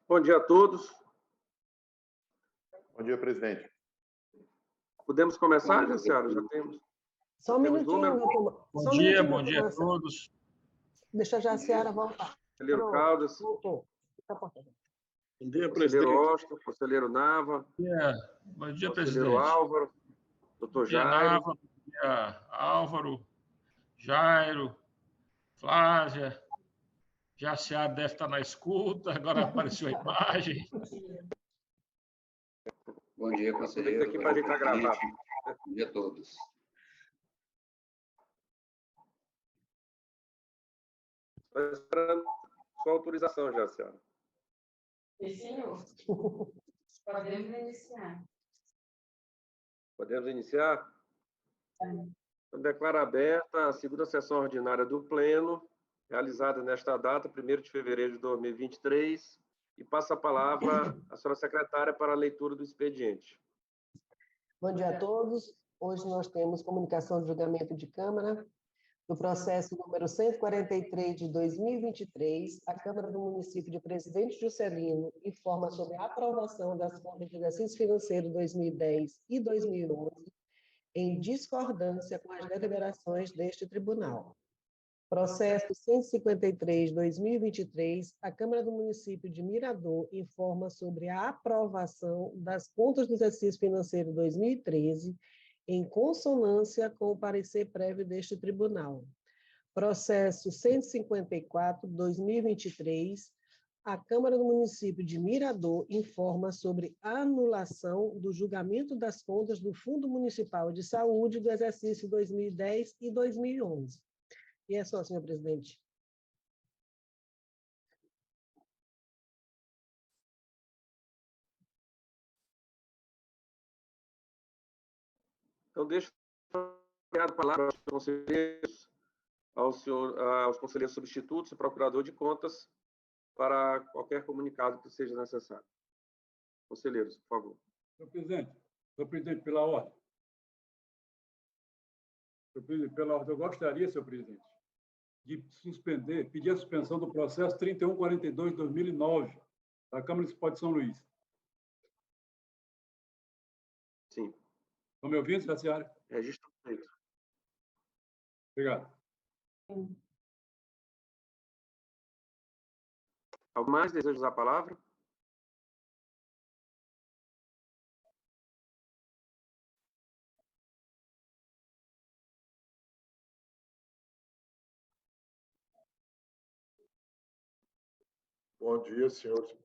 Bom dia a todos. Bom dia, presidente. Podemos começar, Jaciara? Já temos. Só um Temos minutinho, número. meu turma. Bom dia, bom dia a todos. Deixa a Jaciara voltar. Conselheiro Pronto, Caldas, voltou. Fica à porta. Bom dia, conselheiro presidente. Oscar, conselheiro Nava, Bom dia, conselheiro presidente. Álvaro, doutor Bom dia, Jairo, Nava. Bom dia, Álvaro, Jairo, Flávia. Jaciara deve estar na escuta, agora apareceu a imagem. Bom dia, conselheiro. aqui para a gente gravar. Bom dia a todos. Estou esperando sua autorização, Jaciara. Sim, senhor. Podemos iniciar. Podemos iniciar? Sim. Eu declaro aberta a segunda sessão ordinária do Pleno, realizada nesta data, 1º de fevereiro de 2023, e passo a palavra à senhora secretária para a leitura do expediente. Bom dia a todos. Hoje nós temos comunicação de julgamento de Câmara do processo número 143 de 2023. A Câmara do Município de Presidente Juscelino informa sobre a aprovação das contas de exercício financeiro 2010 e 2011, em discordância com as deliberações deste tribunal. Processo 153/2023, a Câmara do Município de Mirador informa sobre a aprovação das contas do exercício financeiro 2013, em consonância com o parecer prévio deste tribunal. Processo 154/2023, a Câmara do Município de Mirador informa sobre a anulação do julgamento das contas do Fundo Municipal de Saúde do exercício 2010 e 2011. E é só, senhor presidente. Então, deixo a palavra aos conselheiros, aos conselheiros substitutos e procurador de contas para qualquer comunicado que seja necessário. Conselheiros, por favor. Senhor presidente, pela ordem. Senhor presidente, pela ordem, eu gostaria, senhor presidente, de pedir a suspensão do processo 3142/2009, da Câmara Municipal de São Luís. Sim. Estão me ouvindo, Jaciara? Registro feito. Obrigado. Alguém mais deseja usar a palavra? Bom dia, senhores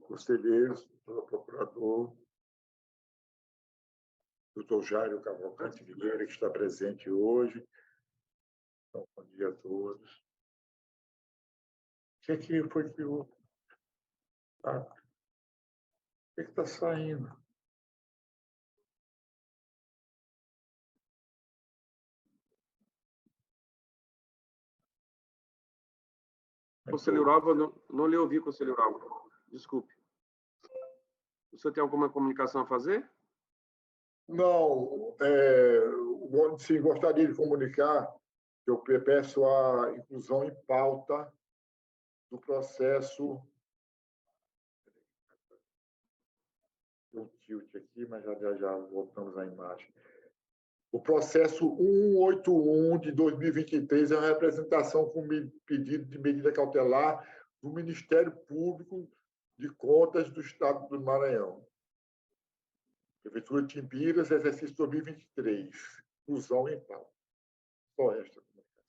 conselheiros, senhor procurador, doutor Jairo Cavalcante Vieira, que está presente hoje. Então, bom dia a todos. O que foi que o... o que está saindo? Conselheiro Álvaro, não lhe ouvi, conselheiro Álvaro. Desculpe. O senhor tem alguma comunicação a fazer? Não, sim, gostaria de comunicar que eu peço a inclusão em pauta do processo. Um tilt aqui, mas já voltamos à imagem. O processo 181 de 2023 é uma representação com pedido de medida cautelar do Ministério Público de Contas do Estado do Maranhão. Prefeitura de Timbiras, exercício 2023. Inclusão em pauta. Só esta comunicação.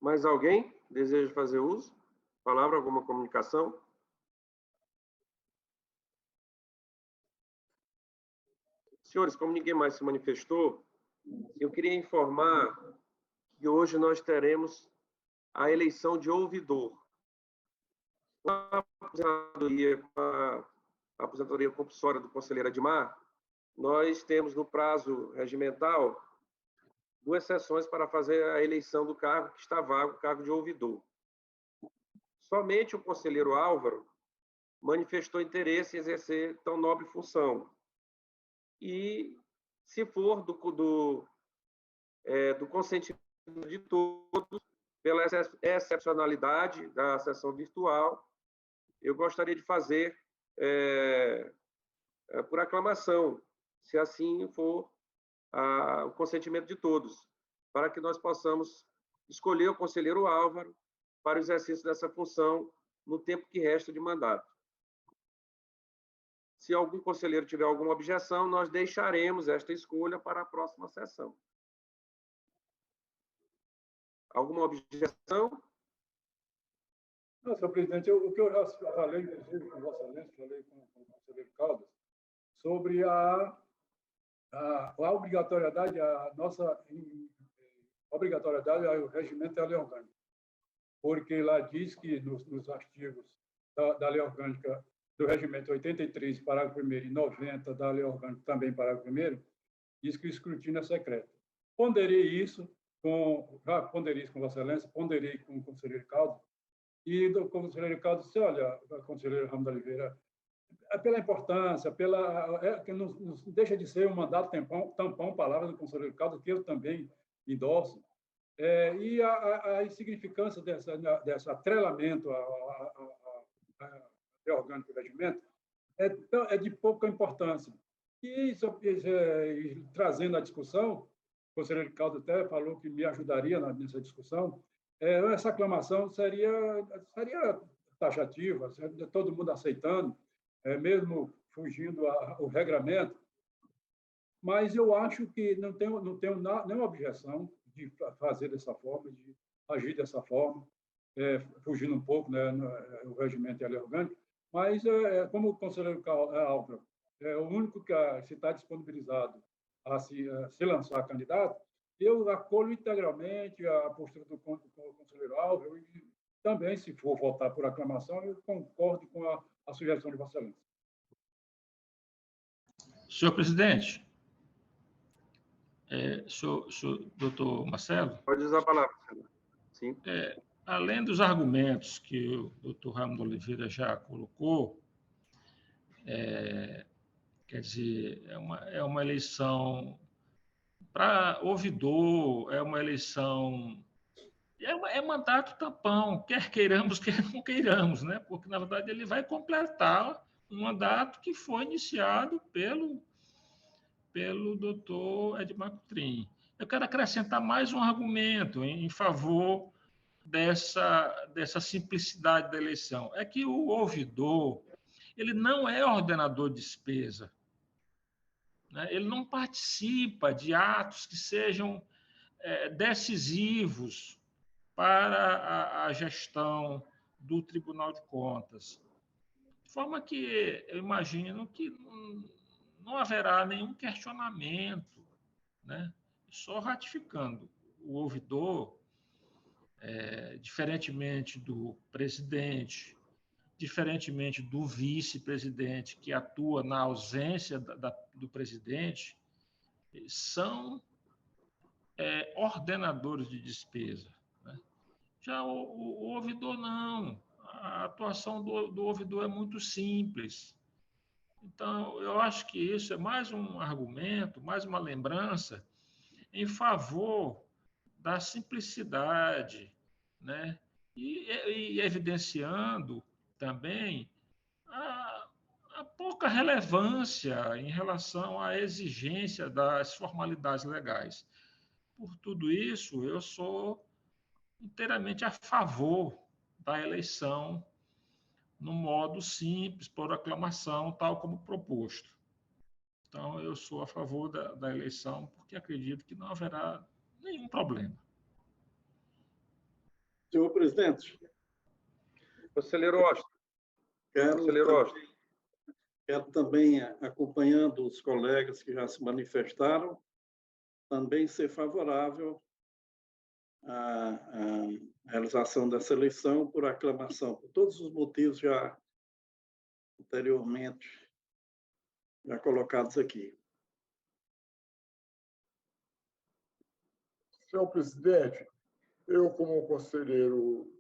Mais alguém deseja fazer uso? Palavra, alguma comunicação? Senhores, como ninguém mais se manifestou, eu queria informar que hoje nós teremos a eleição de ouvidor. Com a aposentadoria compulsória do conselheiro Admar, nós temos no prazo regimental 2 sessões para fazer a eleição do cargo que está vago, o cargo de ouvidor. Somente o conselheiro Álvaro manifestou interesse em exercer tão nobre função. E, se for do consentimento de todos, pela excepcionalidade da sessão virtual, eu gostaria de fazer por aclamação, se assim for o consentimento de todos, para que nós possamos escolher o conselheiro Álvaro para o exercício dessa função no tempo que resta de mandato. Se algum conselheiro tiver alguma objeção, nós deixaremos esta escolha para a próxima sessão. Alguma objeção? Não, senhor presidente, o que eu já falei, inclusive, com Vossa Excelência, falei com o conselheiro Caldas, sobre a obrigatoriedade, a nossa obrigatoriedade ao regimento da lei orgânica. Porque lá diz que, nos artigos da lei orgânica do regimento 83, parágrafo 1º, e 90 da lei orgânica, também parágrafo 1º, diz que o escrutínio é secreto. Ponderei isso já ponderei isso com Vossa Excelência, ponderei com o conselheiro Caldas, e o conselheiro Caldas disse, olha, conselheiro Ramos de Oliveira, pela importância, que não deixa de ser um mandato tampão, palavra do conselheiro Caldas, que eu também endosso, e a insignificância desse atrelamento à lei orgânica do regimento é de pouca importância. E trazendo a discussão, o conselheiro Caldas até falou que me ajudaria nessa discussão, essa aclamação seria taxativa, todo mundo aceitando, mesmo fugindo ao regramento, mas eu acho que não tenho nenhuma objeção de fazer dessa forma, de agir dessa forma, fugindo um pouco, né, no regimento e a lei orgânica, mas, como o conselheiro Álvaro é o único que está disponibilizado a se lançar candidato, eu acolho integralmente a postura do conselheiro Álvaro e também, se for votar por aclamação, eu concordo com a sugestão de Vossa Excelência. Senhor presidente, senhor doutor Marcelo? Pode usar a palavra, senhor. Sim. Além dos argumentos que o doutor Ramos de Oliveira já colocou, quer dizer, é uma eleição para ouvidor, é uma eleição... É mandato tampão, quer queiramos, quer não queiramos, né? Porque, na verdade, ele vai completar um mandato que foi iniciado pelo doutor Edmar Coutrin. Eu quero acrescentar mais um argumento em favor dessa simplicidade da eleição. É que o ouvidor ele não é ordenador de despesa, né? Ele não participa de atos que sejam decisivos para a gestão do Tribunal de Contas. De forma que eu imagino que não haverá nenhum questionamento, né? Só ratificando. O ouvidor, diferentemente do presidente, diferentemente do vice-presidente, que atua na ausência do presidente, são ordenadores de despesa, né? Já o ouvidor, não. A atuação do ouvidor é muito simples. Então, eu acho que isso é mais um argumento, mais uma lembrança em favor da simplicidade, né? E evidenciando também a pouca relevância em relação à exigência das formalidades legais. Por tudo isso, eu sou inteiramente a favor da eleição no modo simples, por aclamação, tal como proposto. Então, eu sou a favor da eleição, porque acredito que não haverá nenhum problema. Senhor presidente. Conselheiro Austin. Quero também, acompanhando os colegas que já se manifestaram, também ser favorável à realização dessa eleição por aclamação, por todos os motivos já anteriormente já colocados aqui. Senhor presidente, eu, como conselheiro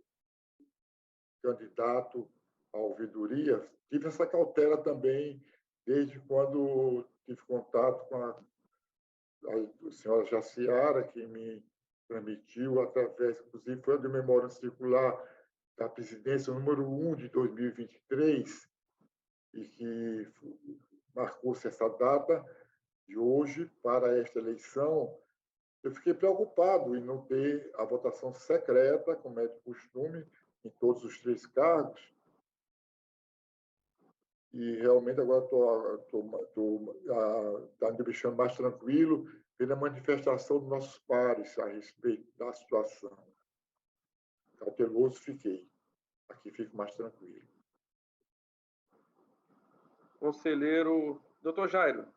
candidato à ouvidoria, tive essa cautela também desde quando tive contato com a senhora Jaciara, que me transmitiu, através, inclusive, foi do memória circular da presidência número 1 de 2023, e que marcou-se essa data de hoje para esta eleição. Eu fiquei preocupado em não ter a votação secreta, como é de costume, em todos os 3 cargos. E realmente agora estou me deixando mais tranquilo pela manifestação dos nossos pares a respeito da situação. Cauteloso fiquei. Aqui fico mais tranquilo. Conselheiro, doutor Jairo,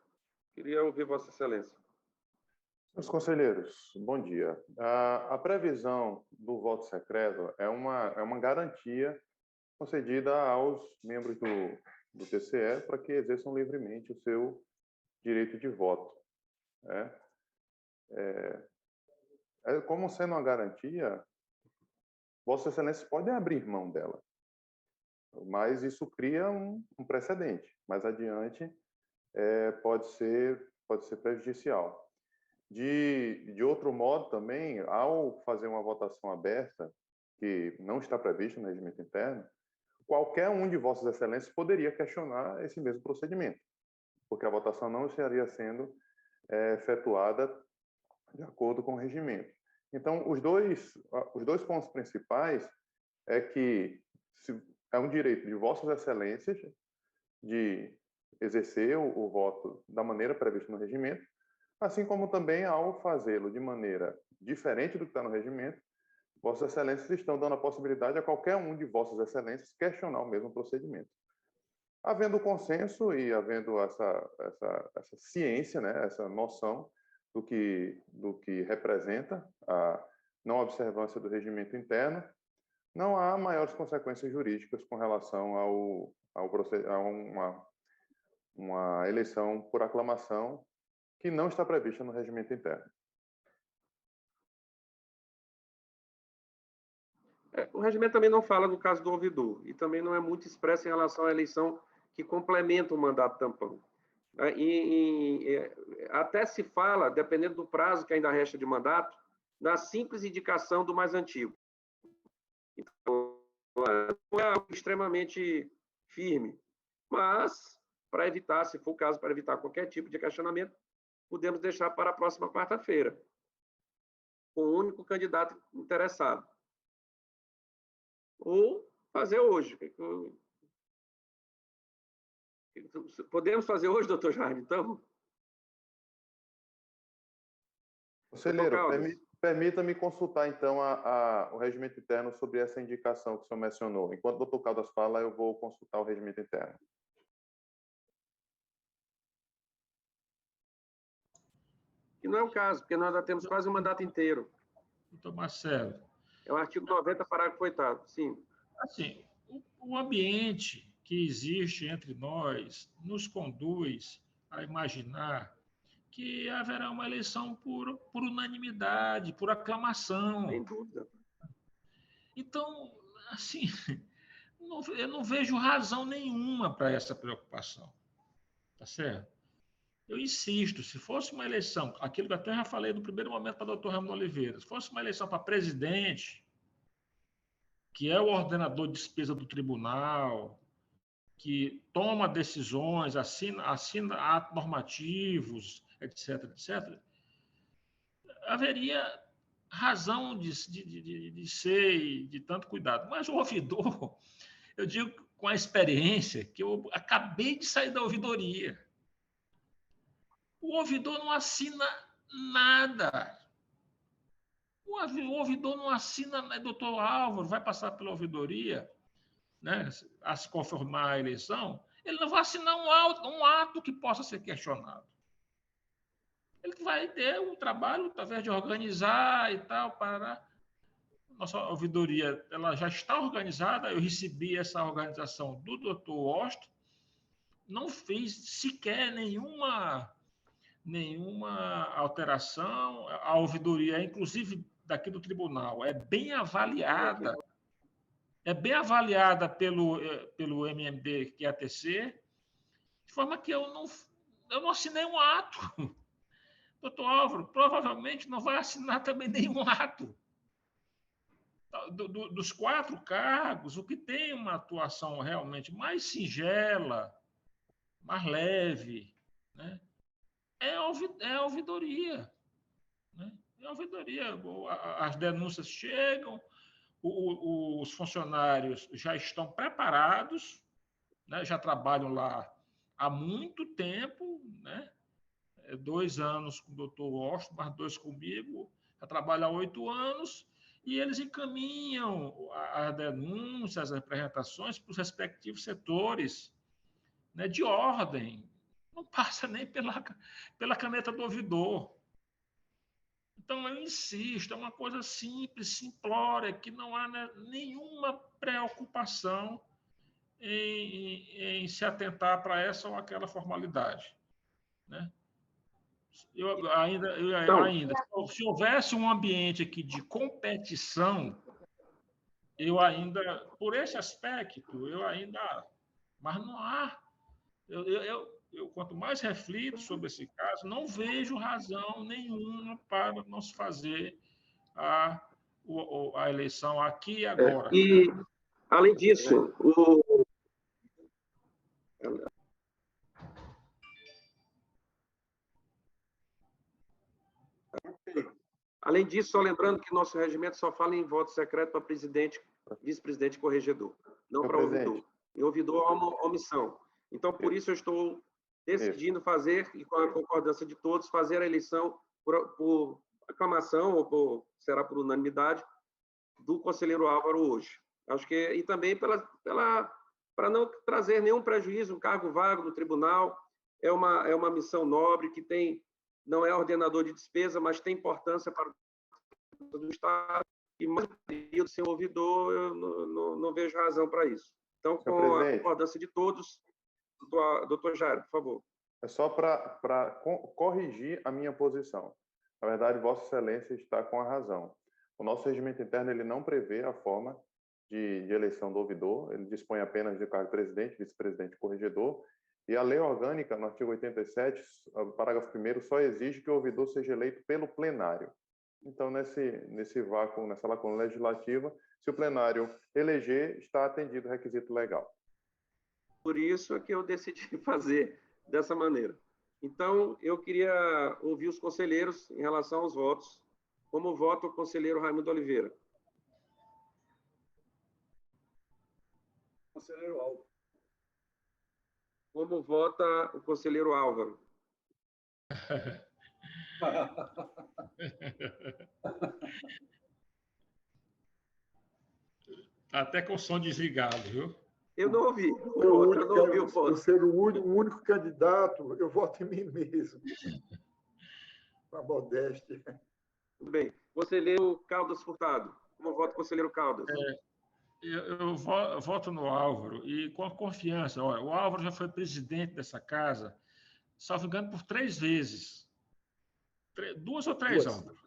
queria ouvir Vossa Excelência. Senhores conselheiros, bom dia. A previsão do voto secreto é uma garantia concedida aos membros do TCE para que exerçam livremente o seu direito de voto. Como sendo uma garantia, Vossa Excelência pode abrir mão dela, mas isso cria um precedente. Mais adiante, pode ser prejudicial. De outro modo, também, ao fazer uma votação aberta, que não está prevista no regimento interno, qualquer um de Vossas Excelências poderia questionar esse mesmo procedimento, porque a votação não estaria sendo efetuada de acordo com o regimento. Então, os dois pontos principais é que é um direito de Vossas Excelências de exercer o voto da maneira prevista no regimento, assim como também, ao fazê-lo de maneira diferente do que está no regimento, Vossas Excelências estão dando a possibilidade a qualquer um de Vossas Excelências questionar o mesmo procedimento. Havendo consenso e havendo essa ciência, né, essa noção do que representa a não observância do regimento interno, não há maiores consequências jurídicas com relação a uma eleição por aclamação que não está prevista no regimento interno. O regimento também não fala do caso do ouvidor, e também não é muito expresso em relação à eleição que complementa o mandato tampão. Até se fala, dependendo do prazo que ainda resta de mandato, da simples indicação do mais antigo. Então, não é algo extremamente firme, mas, para evitar, se for o caso, para evitar qualquer tipo de questionamento, podemos deixar para a próxima quarta-feira, com o único candidato interessado. Ou fazer hoje. Podemos fazer hoje, doutor Jaime, então? Conselheiro, permita-me consultar, então, o regimento interno sobre essa indicação que o senhor mencionou. Enquanto o doutor Caldas fala, eu vou consultar o regimento interno. Que não é o caso, porque nós já temos quase um mandato inteiro. Doutor Marcelo. É o artigo 90, parágrafo 8º, sim. Assim, o ambiente que existe entre nós nos conduz a imaginar que haverá uma eleição por unanimidade, por aclamação. Sem dúvida. Então, assim, eu não vejo razão nenhuma para essa preocupação. Tá certo? Eu insisto, se fosse uma eleição, aquilo que eu até já falei no primeiro momento para o doutor Raimundo Oliveira, se fosse uma eleição para presidente, que é o ordenador de despesa do tribunal, que toma decisões, assina atos normativos, etc., etc., haveria razão de ser e de tanto cuidado. Mas o ouvidor, eu digo com a experiência, que eu acabei de sair da ouvidoria. O ouvidor não assina nada. O ouvidor não assina, né? Doutor Álvaro vai passar pela ouvidoria, né, a se conformar à eleição, ele não vai assinar um ato que possa ser questionado. Ele vai ter um trabalho, talvez, de organizar e tal, para... Nossa ouvidoria ela já está organizada, eu recebi essa organização do doutor Osto, não fiz sequer nenhuma alteração, a ouvidoria, inclusive daqui do tribunal, é bem avaliada pelo MMD, que é a TC, de forma que eu não assinei um ato Doutor Álvaro provavelmente não vai assinar também nenhum ato. Dos 4 cargos, o que tem uma atuação realmente mais singela, mais leve, né, é a ouvidoria. Né? É a ouvidoria. As denúncias chegam, os funcionários já estão preparados, né, já trabalham lá há muito tempo, né? 2 anos com o doutor Washington, mais 2 comigo, já trabalho há 8 anos, e eles encaminham as denúncias, as apresentações para os respectivos setores, né, de ordem, não passa nem pela caneta do ouvidor. Então, eu insisto, é uma coisa simples, simplória, que não há, né, nenhuma preocupação em se atentar para essa ou aquela formalidade. Né? Se houvesse um ambiente aqui de competição, eu ainda, por esse aspecto, mas não há. Quanto mais reflito sobre esse caso, não vejo razão nenhuma para não se fazer a eleição aqui e agora. E, além disso, só lembrando que nosso regimento só fala em voto secreto para presidente, vice-presidente e corregedor, não para ouvidor. Em ouvidor há uma omissão. Então, por isso, eu estou decidindo fazer, e com a concordância de todos, fazer a eleição por aclamação, ou será por unanimidade, do conselheiro Álvaro hoje. Acho que, e também para não trazer nenhum prejuízo, um cargo vago no tribunal, é uma missão nobre que não é ordenador de despesa, mas tem importância para o Estado, e mais período sem ouvidor, eu não vejo razão para isso. Então, com a concordância de todos, doutor Jairo, por favor. É só para corrigir a minha posição. Na verdade, Vossa Excelência está com a razão. O nosso regimento interno ele não prevê a forma de eleição do ouvidor, ele dispõe apenas de cargo presidente, vice-presidente e corregedor, e a lei orgânica, no artigo 87, parágrafo 1º, só exige que o ouvidor seja eleito pelo plenário. Então, nesse vácuo, nessa lacuna legislativa, se o plenário eleger, está atendido o requisito legal. Por isso é que eu decidi fazer dessa maneira. Então, eu queria ouvir os conselheiros em relação aos votos. Como vota o conselheiro Raimundo Oliveira? Conselheiro Álvaro. Como vota o conselheiro Álvaro? Até com o som desligado, viu? Eu não ouvi. Eu não ouvi o voto. Por ser o único candidato, eu voto em mim mesmo. Com a modéstia. Tudo bem. Conselheiro Caldas Furtado. Como vota o conselheiro Caldas? Eu voto no Álvaro e com a confiança. Olha, o Álvaro já foi presidente dessa casa, salvo engano, por 3 vezes. 2 ou 3, Álvaro?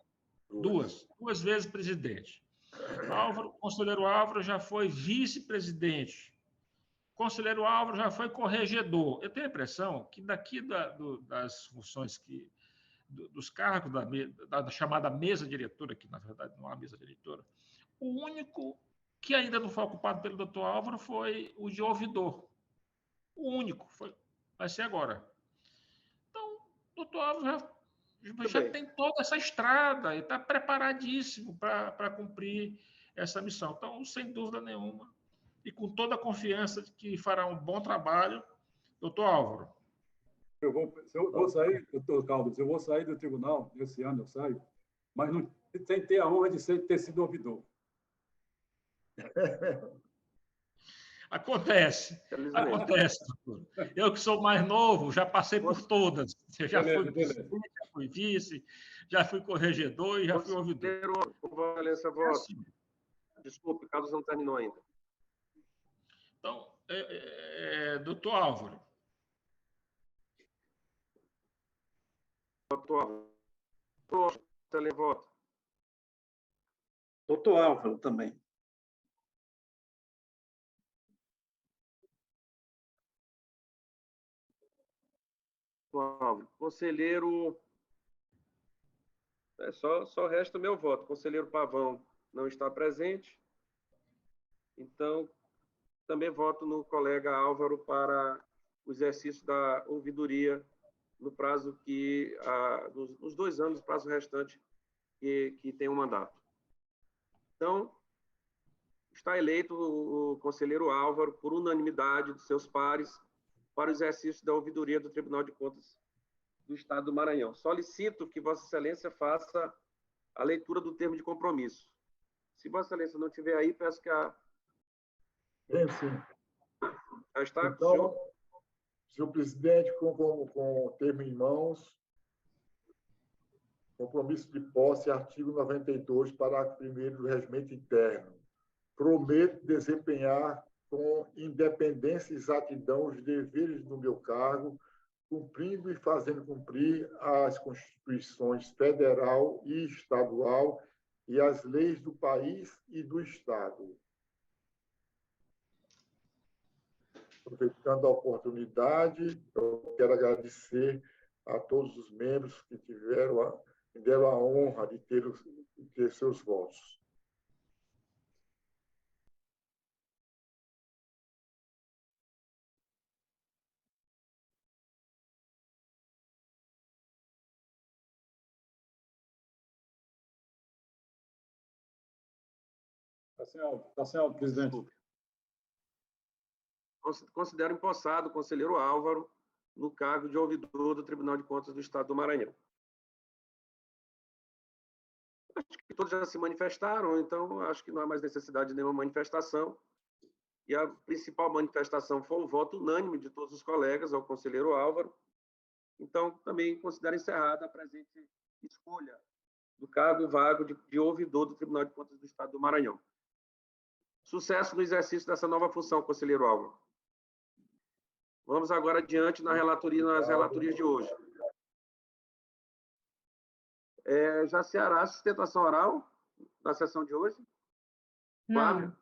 2 vezes presidente. O conselheiro Álvaro já foi vice-presidente. O conselheiro Álvaro já foi corregedor. Eu tenho a impressão que daqui das funções dos cargos da chamada mesa diretora, que na verdade não há mesa diretora, o único que ainda não foi ocupado pelo doutor Álvaro foi o de ouvidor. O único. Vai ser agora. Então, o doutor Álvaro já tem toda essa estrada e está preparadíssimo para cumprir essa missão. Então, sem dúvida nenhuma, e com toda a confiança de que fará um bom trabalho, doutor Álvaro. Eu vou sair, doutor Caldas, eu vou sair do tribunal, esse ano eu saio, mas não, sem ter a honra de ter sido ouvidor. Acontece, doutor. Eu que sou mais novo, já passei por todas. Eu já fui presidente, já fui vice, já fui corregedor e já fui ouvidor. Desculpe, o Carlos não terminou ainda. Então, doutor Álvaro. Doutor Álvaro. Televoto. Doutor Álvaro também. Conselheiro Só resta o meu voto. O conselheiro Pavão não está presente, então também voto no colega Álvaro para o exercício da ouvidoria no prazo nos 2 anos, prazo restante que tem o mandato. Então, está eleito o conselheiro Álvaro por unanimidade de seus pares para o exercício da ouvidoria do Tribunal de Contas do Estado do Maranhão. Solicito que Vossa Excelência faça a leitura do termo de compromisso. Se Vossa Excelência não tiver aí, peço que a... Tem sim. Já está, então, senhor? senhor presidente, com o termo em mãos, compromisso de posse, artigo 92, parágrafo 1º do Regimento Interno. Prometo desempenhar com independência e exatidão os deveres do meu cargo, cumprindo e fazendo cumprir as Constituições federal e estadual e as leis do país e do Estado. Aproveitando a oportunidade, eu quero agradecer a todos os membros que me deram a honra de ter seus votos. Está sem áudio, presidente. Desculpe. Considero empossado o conselheiro Álvaro no cargo de ouvidor do Tribunal de Contas do Estado do Maranhão. Acho que todos já se manifestaram, então acho que não há mais necessidade de nenhuma manifestação. E a principal manifestação foi o voto unânime de todos os colegas ao conselheiro Álvaro. Então, também considero encerrada a presente escolha do cargo vago de ouvidor do Tribunal de Contas do Estado do Maranhão. Sucesso no exercício dessa nova função, conselheiro Álvaro. Vamos agora adiante nas relatorias de hoje. Já se hará sustentação oral na sessão de hoje? Flávia?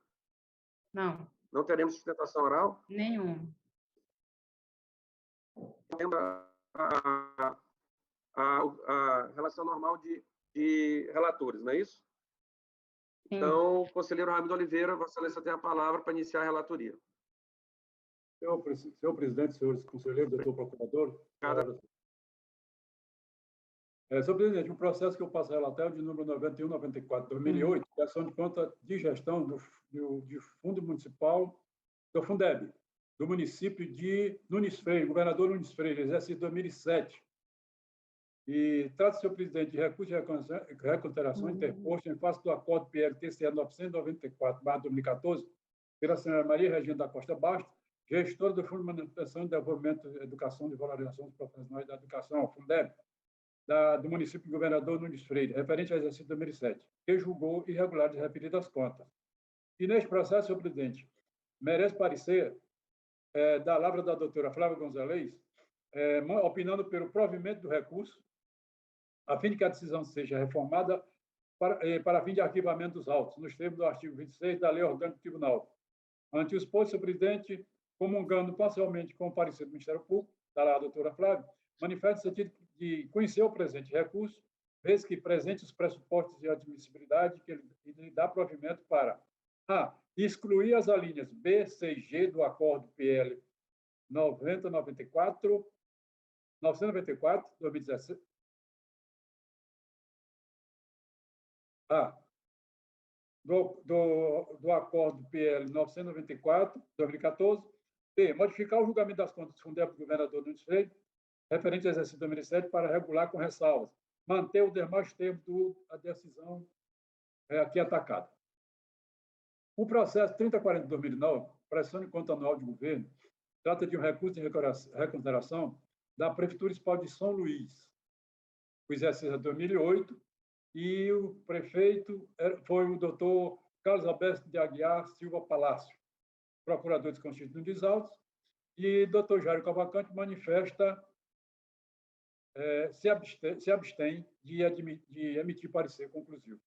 Não. Não teremos sustentação oral? Nenhum. A relação normal de relatores, não é isso? Sim. Então, conselheiro Ramiro Oliveira, Vossa Excelência tem a palavra para iniciar a relatoria. Senhor presidente, senhores conselheiros, doutor procurador. Senhor presidente, o processo que eu passo a relatar é o de número 9194/2008, criação de conta de gestão do Fundo Municipal do Fundeb, do município de Nunes Freire, governador Nunes Freire, exercício 2007. E trata-se, senhor presidente, de recurso de reconteração interposto em face do acordo PLTCE 994/2014, pela senhora Maria Regina da Costa Bastos, gestora do Fundo de Manutenção e Desenvolvimento da Educação e Valorização dos Profissionais da Educação, Fundeb, do município de governador Nunes Freire, referente ao exercício 2007, que julgou irregulares referidas contas. E neste processo, senhor presidente, merece parecer da palavra da doutora Flávia Gonzalez, opinando pelo provimento do recurso, a fim de que a decisão seja reformada para fim de arquivamento dos autos, nos termos do artigo 26 da Lei Orgânica do Tribunal. Ante o exposto, senhor presidente, comungando parcialmente com o parecer do Ministério Público, da doutora Flávia, manifesta o sentido de conhecer o presente recurso, vez que presente os pressupostos de admissibilidade que ele dá provimento para a. Excluir as alíneas B, C e G do acordo PL 994, 2017. A. Do acordo PL 994, 2014. B. Modificar o julgamento das contas do Fundeb do governador Nunes Freire, referente ao exercício 2007, para regular com ressalvas. Manter o demais termo da decisão aqui atacada. O processo 3040 de 2009, pressão de conta anual de governo, trata de um recurso de reconsideração da Prefeitura Municipal de São Luís. O exercício é 2008 e o prefeito foi o doutor Carlos Alberto de Aguiar Silva Palácio, procurador dos Constitucionais dos Autos, e doutor Jairo Cavalcante manifesta, se abstém de emitir parecer conclusivo.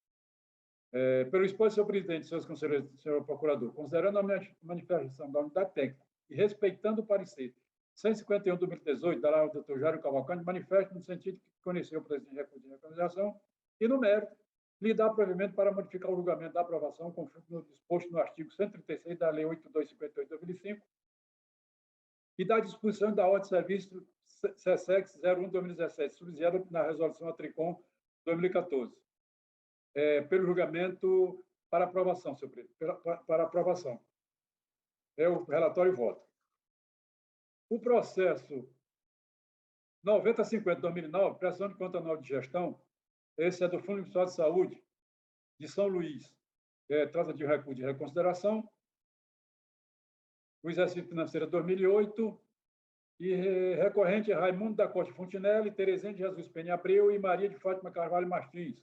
Pelo exposto, senhor presidente, senhores conselheiros, senhor procurador, considerando a manifestação da unidade técnica e respeitando o parecer 151/2018 da doutor Jairo Cavalcante, manifesta no sentido que conheceu o presidente da recurso de recomendação E, no mérito, lhe dá provimento para modificar o julgamento da aprovação, conforme disposto no artigo 136 da Lei 8258 de 2005 e da disposição da ordem de serviço SESEX 01/2017, subsidiada na resolução ATRICOM 2014, pelo julgamento para aprovação, senhor presidente, para aprovação. É o relatório e voto. O processo 9050/2009, prestação de conta anual de gestão, esse é do Fundo Municipal de Saúde de São Luís. Trata de recurso de reconsideração. O exercício financeiro é 2008 e recorrente é Raimundo da Costa Fontinelli, Terezinha de Jesus Penha Abreu e Maria de Fátima Carvalho Martins.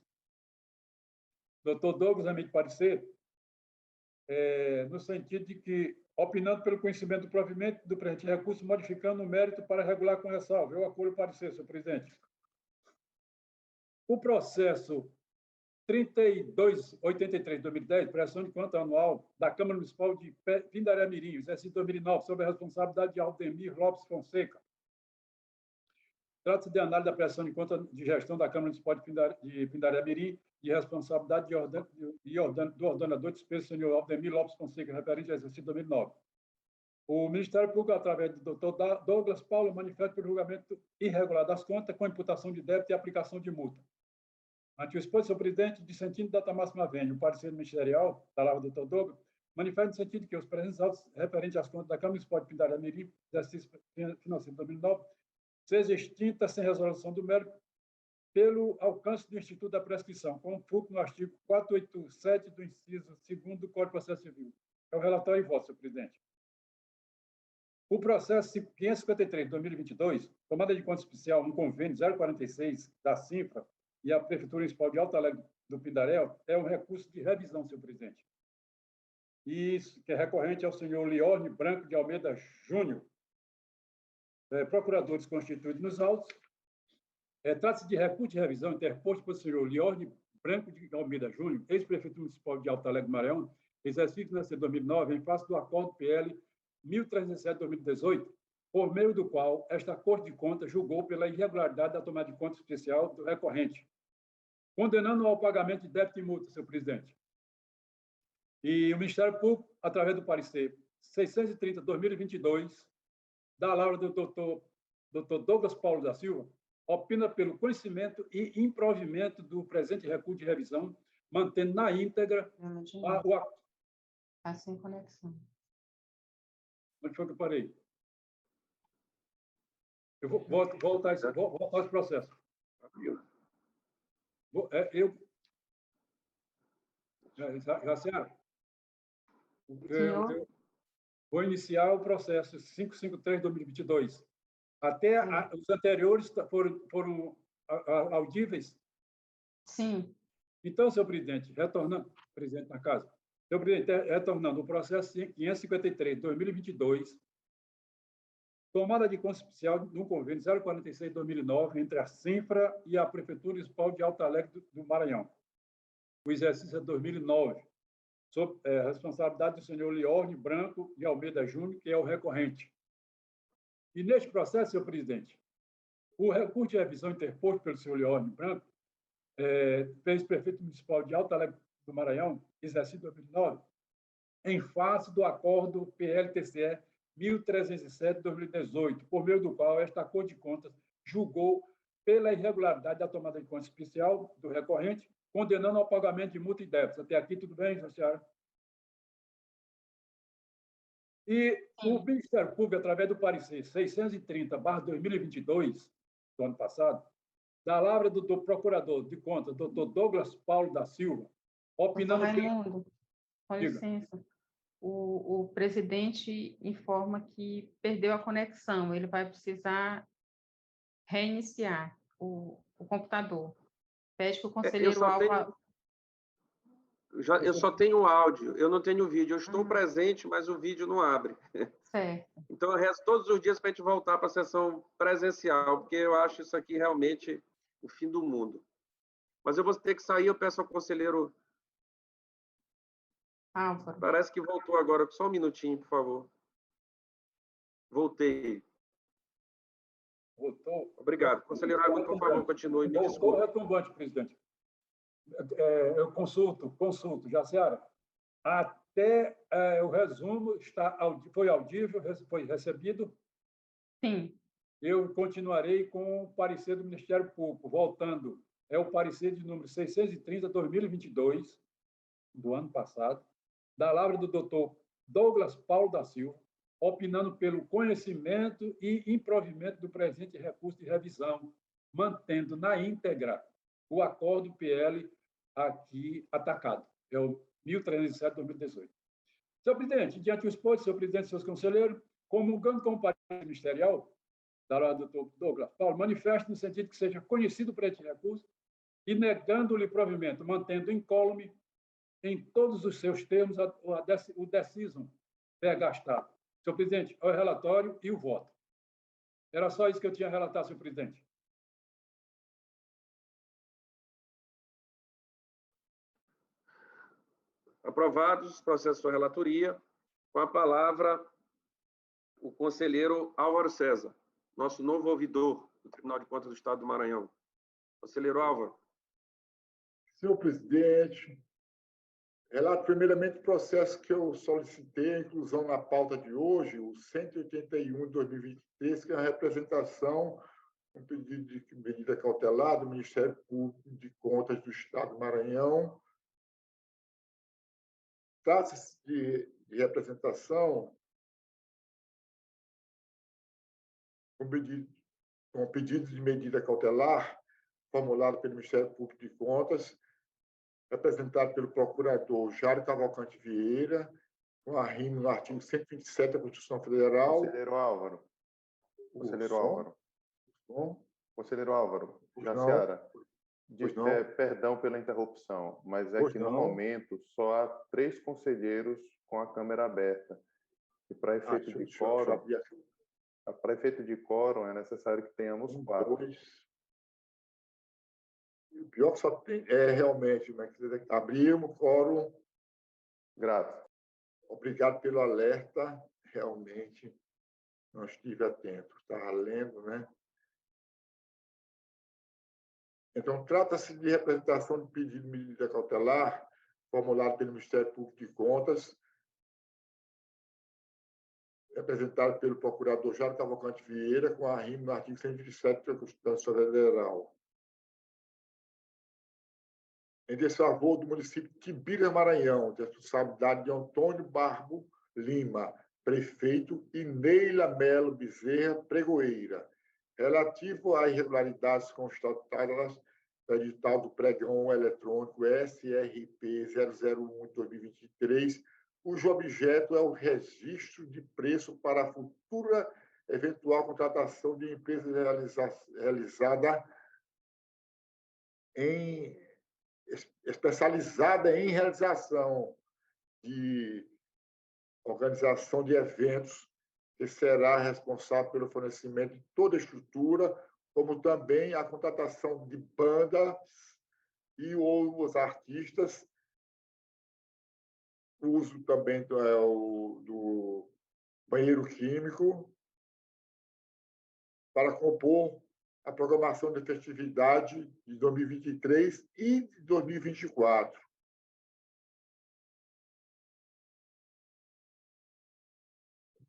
Doutor Douglas, amigo de parecer, no sentido de que, opinando pelo conhecimento do provimento do presente recurso, modificando o mérito para regular com ressalva. Eu acolho o parecer, senhor presidente. O processo 3283 de 2010, prestação de conta anual da Câmara Municipal de Pindaré-Mirim, exercício 2009, sob a responsabilidade de Aldemir Lopes Fonseca. Trata-se de análise da prestação de conta de gestão da Câmara Municipal de Pindaré-Mirim, de responsabilidade do ordenador de despesas, senhor Aldemir Lopes Fonseca, referente ao exercício 2009. O Ministério Público, através do doutor Douglas Paulo, manifesta pelo julgamento irregular das contas, com imputação de débito e aplicação de multa. Ante o exposto, senhor presidente, dissentindo data máxima vênia, o parecer ministerial, palavra do doutor Douglas, manifesta no sentido que os presentes autos referentes às contas da Câmara Municipal de Pindaré-Mirim, exercício financeiro de 2009, seja extinta sem resolução do mérito pelo alcance do Instituto da Prescrição, conforme no artigo 487 do inciso 2º do Código de Processo Civil. É o relatório em voto, senhor presidente. O processo 553 de 2022, tomada de conta especial no convênio 046 da CINFRA e a Prefeitura Municipal de Alto Alegre do Pindaré, é um recurso de revisão, senhor presidente. Isso que é recorrente ao senhor Liorne Branco de Almeida Júnior, procuradores constituídos nos autos. Trata-se de recurso de revisão interposto pelo senhor Liorne Branco de Almeida Júnior, ex-prefeito municipal de Alto Alegre do Maranhão, exercício financeiro 2009, em face do acordo PL 1307/2018, por meio do qual esta Corte de Contas julgou pela irregularidade da tomada de conta especial do recorrente, condenando ao pagamento de débito e multa, senhor presidente. E o Ministério Público, através do parecer 630/2022, da Laura do doutor Douglas Paulo da Silva, opina pelo conhecimento e improvimento do presente recurso de revisão, mantendo na íntegra Está sem conexão. Onde foi que eu parei? Eu vou voltar esse processo. Graciela, eu vou iniciar o processo 553 de 2022. Até os anteriores foram audíveis? Sim. Então, senhor presidente, retornando, presidente da casa, senhor presidente, retornando o processo 553 de 2022, tomada de conta especial no convênio 046 de 2009 entre a CINFRA e a Prefeitura Municipal de Alto Alegre do Maranhão. O exercício é 2009, sob responsabilidade do senhor Liorne Branco de Almeida Júnior, que é o recorrente. E neste processo, senhor presidente, o recurso de revisão interposto pelo senhor Liorne Branco, ex-prefeito municipal de Alto Alegre do Maranhão, exercício 2009, em face do acordo PLTCE 1307 de 2018, por meio do qual esta Corte de Contas julgou pela irregularidade da tomada de conta especial do recorrente, condenando ao pagamento de multa e débitos. Até aqui, tudo bem, senhora? E o Ministério Público, através do parecer 630/2022, do ano passado, da palavra do procurador de contas, doutor Douglas Paulo da Silva, opinando... Raimundo, com licença. O presidente informa que perdeu a conexão, ele vai precisar reiniciar o computador. Pede que o conselheiro Alva... Eu só tenho áudio, eu não tenho vídeo. Eu estou presente, mas o vídeo não abre. Certo. Então, eu resto todos os dias para a gente voltar para a sessão presencial, porque eu acho isso aqui realmente o fim do mundo. Mas eu vou ter que sair, eu peço ao conselheiro... Álvaro. Parece que voltou agora. Só um minutinho, por favor. Voltei. Voltou. Obrigado. Conselheiro Raimundo, por favor, continue. Me Voltou desculpe. retumbante, presidente. eu consulto, Jaciara, até o resumo foi audível, foi recebido? Sim. Eu continuarei com o parecer do Ministério Público, voltando. É o parecer de número 630/2022, do ano passado, da lavra do doutor Douglas Paulo da Silva, opinando pelo conhecimento e improvimento do presente recurso de revisão, mantendo na íntegra o acordo PL aqui atacado. É o 1307/2018. Senhor presidente, diante do exposto, senhor presidente e seus conselheiros, comungando com o parecer ministerial da lavra do doutor Douglas Paulo, manifesto no sentido que seja conhecido o presente recurso e negando-lhe provimento, mantendo incólume em todos os seus termos o decisum gastado. Senhor presidente, o relatório e o voto. Era só isso que eu tinha a relatar, senhor presidente. Aprovados os processos de relatoria. Com a palavra, o conselheiro Álvaro César, nosso novo ouvidor do Tribunal de Contas do Estado do Maranhão. Conselheiro Álvaro. Senhor presidente, relato primeiramente o processo que eu solicitei a inclusão na pauta de hoje, o 181 de 2023, que é a representação, um pedido de medida cautelar do Ministério Público de Contas do Estado do Maranhão. Trata-se de representação com pedido de medida cautelar formulado pelo Ministério Público de Contas, representado pelo procurador Jário Cavalcante Vieira, com arrimo no artigo 127 da Constituição Federal. Conselheiro Álvaro. Conselheiro Álvaro. Conselheiro Álvaro. Jaciara. Perdão pela interrupção, mas é que no momento só há 3 conselheiros com a câmera aberta. E para efeito de quórum, é necessário que tenhamos 4. O pior que só tem realmente, mas abrimos quórum. Grato. Obrigado pelo alerta, realmente não estive atento, estava lendo, né? Então, trata-se de representação de pedido de medida cautelar formulado pelo Ministério Público de Contas, representado pelo procurador Jário Cavalcante Vieira, com arrimo no artigo 127 da Constituição Federal. Em desfavor do município de Timbira, Maranhão, de responsabilidade de Antônio Barbo Lima, prefeito, e Neila Melo Bezerra, pregoeira, relativo a irregularidades constatadas no edital do pregão eletrônico SRP 001 de 2023, cujo objeto é o registro de preço para a futura eventual contratação de empresa realizada especializada em realização de organização de eventos, que será responsável pelo fornecimento de toda a estrutura, como também a contratação de bandas e os artistas, o uso também do banheiro químico para compor a programação de festividade de 2023 e de 2024.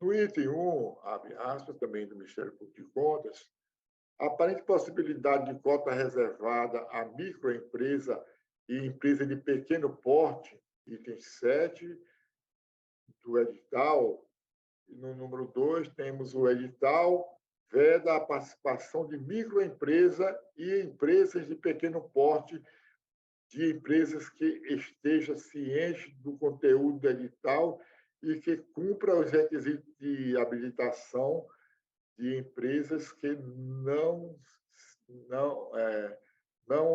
No item 1, abre aspas, também do Ministério Público de Contas, a aparente possibilidade de cota reservada à microempresa e empresa de pequeno porte, item 7 do edital. E no número 2, temos o edital veda a participação de microempresa e empresas de pequeno porte, de empresas que estejam cientes do conteúdo do edital e que cumpra os requisitos de habilitação de empresas que não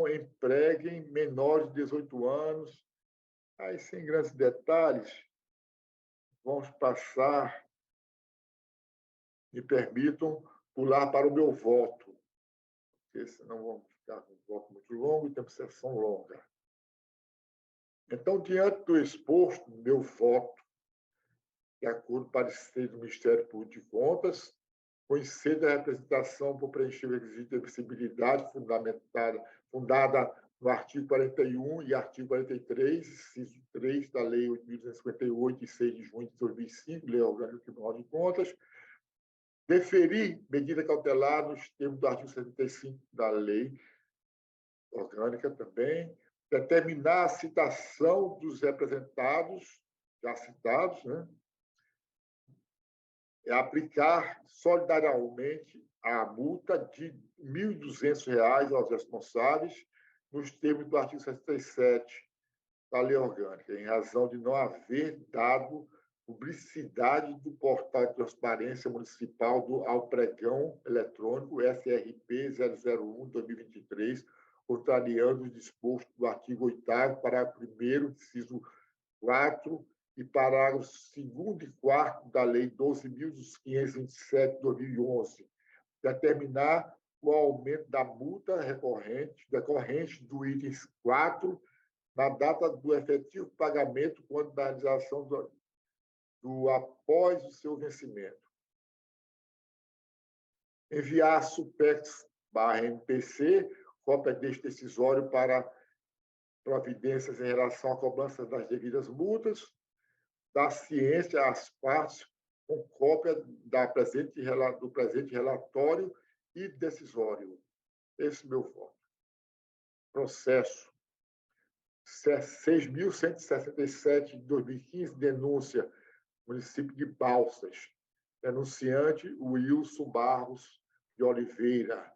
empreguem menores de 18 anos. Aí, sem grandes detalhes, vamos passar, me permitam, pular para o meu voto, porque senão vamos ficar com um voto muito longo e temos sessão longa. Então, diante do exposto, meu voto, de acordo com o parecer do Ministério Público de Contas, conhecer a representação por preencher o requisito de admissibilidade fundada no artigo 41 e artigo 43, inciso 3 da Lei 8.258, de 6 de junho de 2005, Lei Orgânica do Tribunal de Contas, deferir medida cautelar nos termos do artigo 75 da Lei Orgânica também, determinar a citação dos representados, já citados, né? É aplicar solidariamente a multa de R$ 1.200 aos responsáveis, nos termos do artigo 67 da Lei Orgânica, em razão de não haver dado publicidade do portal de transparência municipal ao pregão eletrônico SRP 001-2023, contrariando o disposto do artigo 8º, parágrafo 1º, inciso 4 e parágrafos 2º e 4º da Lei 12.527/2011, determinar o aumento da multa decorrente do item 4 na data do efetivo pagamento quando da realização após o seu vencimento. Enviar a SUPEX/MPC cópia deste decisório para providências em relação à cobrança das devidas multas, dar ciência às partes com cópia do presente relatório e decisório. Esse é o meu voto. Processo 6.167 de 2015, denúncia, município de Balsas. Denunciante, Wilson Barros de Oliveira,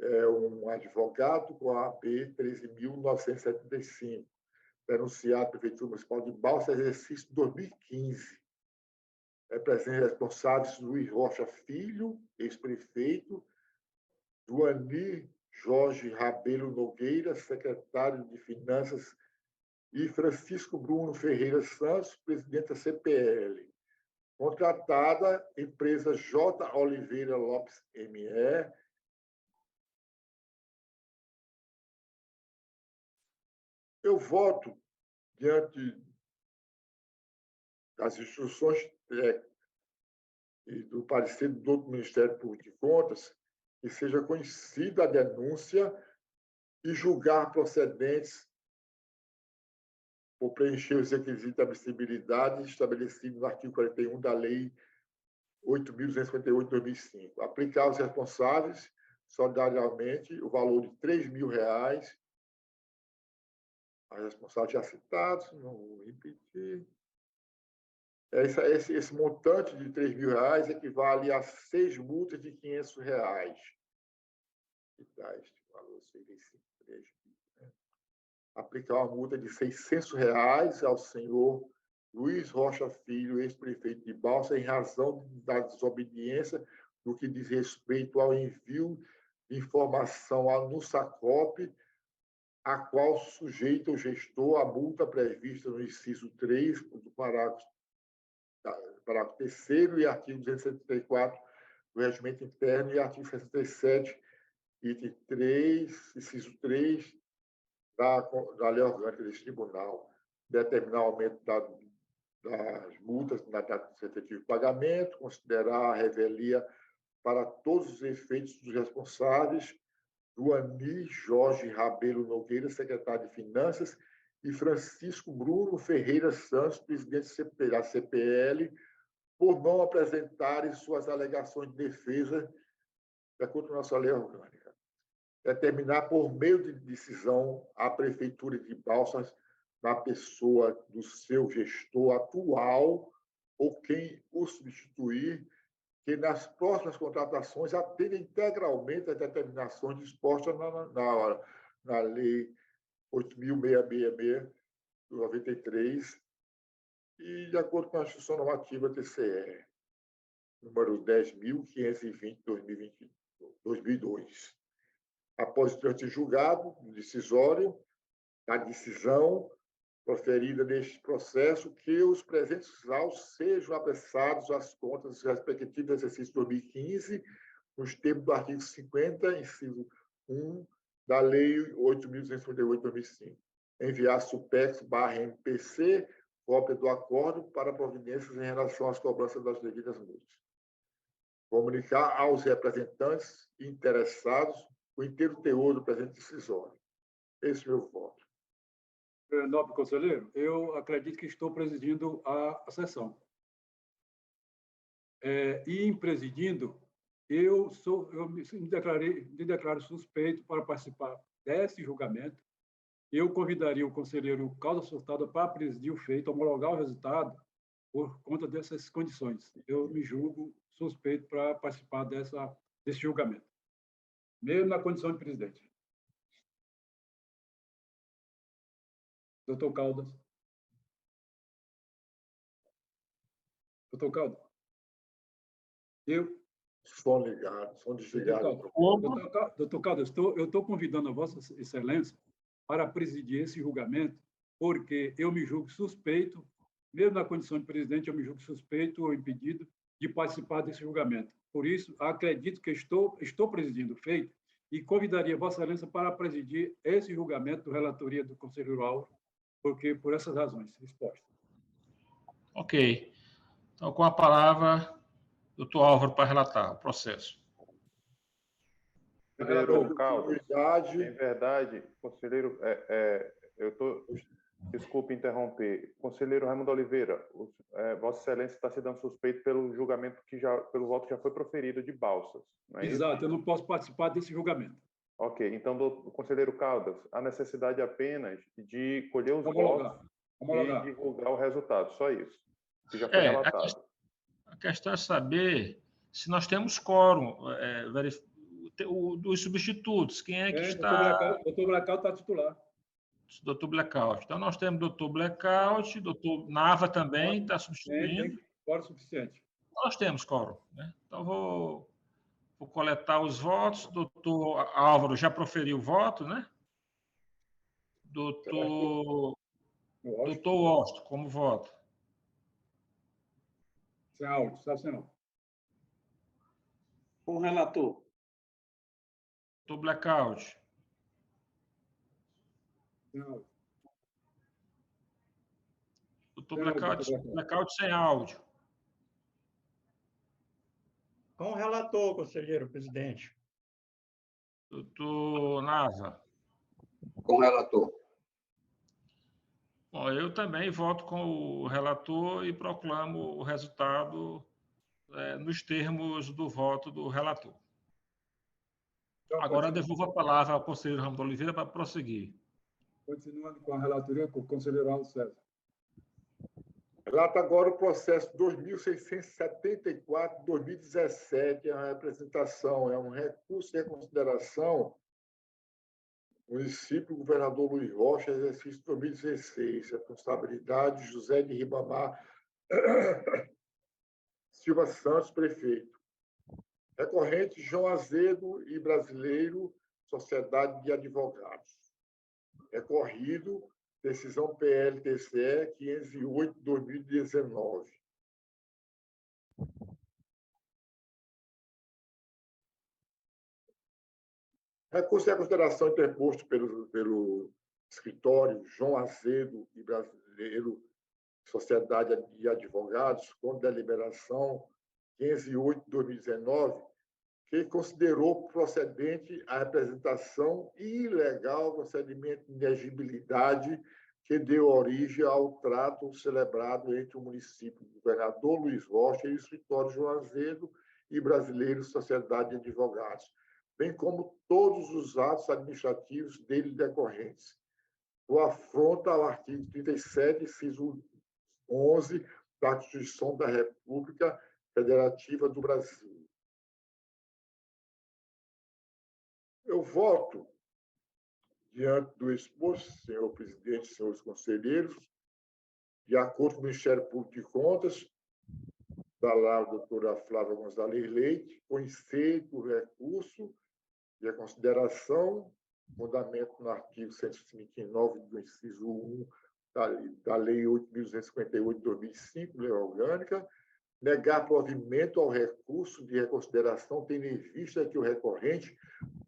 um advogado com a AB 13.975. Denunciado, Prefeitura Municipal de Balsas, exercício 2015. Representa responsáveis Luiz Rocha Filho, ex-prefeito, Duani Jorge Rabelo Nogueira, secretário de Finanças, e Francisco Bruno Ferreira Santos, presidente da CPL. Contratada, empresa J. Oliveira Lopes ME. Eu voto diante das instruções e do parecer do Ministério Público de Contas, que seja conhecida a denúncia e julgar procedentes por preencher os requisitos de admissibilidade estabelecidos no artigo 41 da Lei 8.258/2005. Aplicar aos responsáveis, solidariamente, o valor de R$ 3.000, a responsáveis já citados, não vou repetir. Esse montante de R$ 3.000 equivale a 6 multas de R$ 500. Que dá este valor, 63. Aplicar uma multa de R$ 600 ao senhor Luiz Rocha Filho, ex-prefeito de Balsas, em razão da desobediência no que diz respeito ao envio de informação no SACOP, a qual sujeita o gestor a multa prevista no inciso 3 do parágrafo 3º e artigo 274 do Regimento Interno e artigo 67, item 3, inciso 3, da Lei Orgânica deste Tribunal, determinar o aumento das multas na data de efetivo pagamento, considerar a revelia para todos os efeitos dos responsáveis, Duani Jorge Rabelo Nogueira, secretário de Finanças, e Francisco Bruno Ferreira Santos, presidente da CPL, por não apresentarem suas alegações de defesa contra a nossa lei orgânica. Determinar por meio de decisão a Prefeitura de Balsas, na pessoa do seu gestor atual ou quem o substituir, que nas próximas contratações atenda integralmente às determinações dispostas na Lei 8.666, de 93, e de acordo com a Instrução Normativa TCE, número 10.520, 2002. Após o trânsito julgado, decisório, a decisão proferida neste processo, que os presentes autos sejam apressados às contas dos respectivos exercícios 2015, nos termos do artigo 50, inciso 1, da Lei 8.258/2005. Enviar SUPEX/MPC, cópia do acordo para providências em relação às cobranças das devidas multas. Comunicar aos representantes interessados o inteiro teor do presente decisório. Esse é o meu voto. Nobre conselheiro, eu acredito que estou presidindo a sessão. E em presidindo, eu me declaro suspeito para participar desse julgamento. Eu convidaria o conselheiro Caldas Furtado para presidir o feito, homologar o resultado por conta dessas condições. Eu me julgo suspeito para participar desse julgamento, mesmo na condição de presidente. Doutor Caldas. Doutor Caldas. Som ligado, som desligado. Doutor Caldas, eu estou convidando a Vossa Excelência para presidir esse julgamento, porque eu me julgo suspeito, mesmo na condição de presidente, eu me julgo suspeito ou impedido de participar desse julgamento. Por isso, acredito que estou presidindo o feito e convidaria Vossa Excelência para presidir esse julgamento do relatoria do conselheiro Álvaro, porque por essas razões expostas. Ok. Então, com a palavra, doutor Álvaro, para relatar o processo. Conselheiro Caldas, em verdade, conselheiro, desculpe interromper. Conselheiro Raimundo Oliveira, Vossa Excelência está se dando suspeito pelo julgamento pelo voto que já foi proferido de Balsas, não é isso? Exato, eu não posso participar desse julgamento. Ok, então, conselheiro Caldas, há necessidade apenas de colher os votos e divulgar o resultado, só isso, que já foi relatado. A questão é saber se nós temos quórum, dos substitutos, quem é que está... Doutor Blackout está titular. Doutor Blackout. Então, nós temos doutor Blackout, doutor Nava também está substituindo. Tem quórum suficiente. Nós temos quórum, né? Então, vou coletar os votos. Doutor Álvaro já proferiu o voto, né? Doutor Washington, como voto? Sem áudio, está sem áudio. Com o relator. Doutor Blackout. Sem áudio. Doutor Blackout sem áudio. Com o relator, conselheiro presidente. Doutor Nava. Com o relator. Bom, eu também voto com o relator e proclamo o resultado nos termos do voto do relator. Agora devolvo a palavra ao conselheiro Raimundo Oliveira para prosseguir. Continuando com a relatoria, com o conselheiro Aldo César. Relata agora o processo 2674-2017, a representação, é um recurso de reconsideração município governador Luiz Rocha, exercício 2016, responsabilidade José de Ribamar Silva Santos, prefeito. Recorrente João Azedo e Brasileiro, Sociedade de Advogados. Recorrido, decisão PL-TCE 508/2019. Recurso de consideração interposto pelo escritório João Azedo e Brasileiro, Sociedade de Advogados, com deliberação 508/2019, que considerou procedente a representação ilegal, procedimento de inegibilidade que deu origem ao trato celebrado entre o município governador Luiz Rocha e o escritório João Azedo e Brasileiro Sociedade de Advogados, bem como todos os atos administrativos dele decorrentes. O afronta ao artigo 37, inciso 11 da Constituição da República Federativa do Brasil. Eu voto, diante do exposto, senhor presidente, senhores conselheiros, de acordo com o Ministério Público de Contas, da lá a doutora Flávia Gonzalez Leite, conceito o recurso de reconsideração, fundamento no artigo 159 do inciso 1 da Lei 8.258 de 2005, Lei Orgânica, negar provimento ao recurso de reconsideração, tendo em vista que o recorrente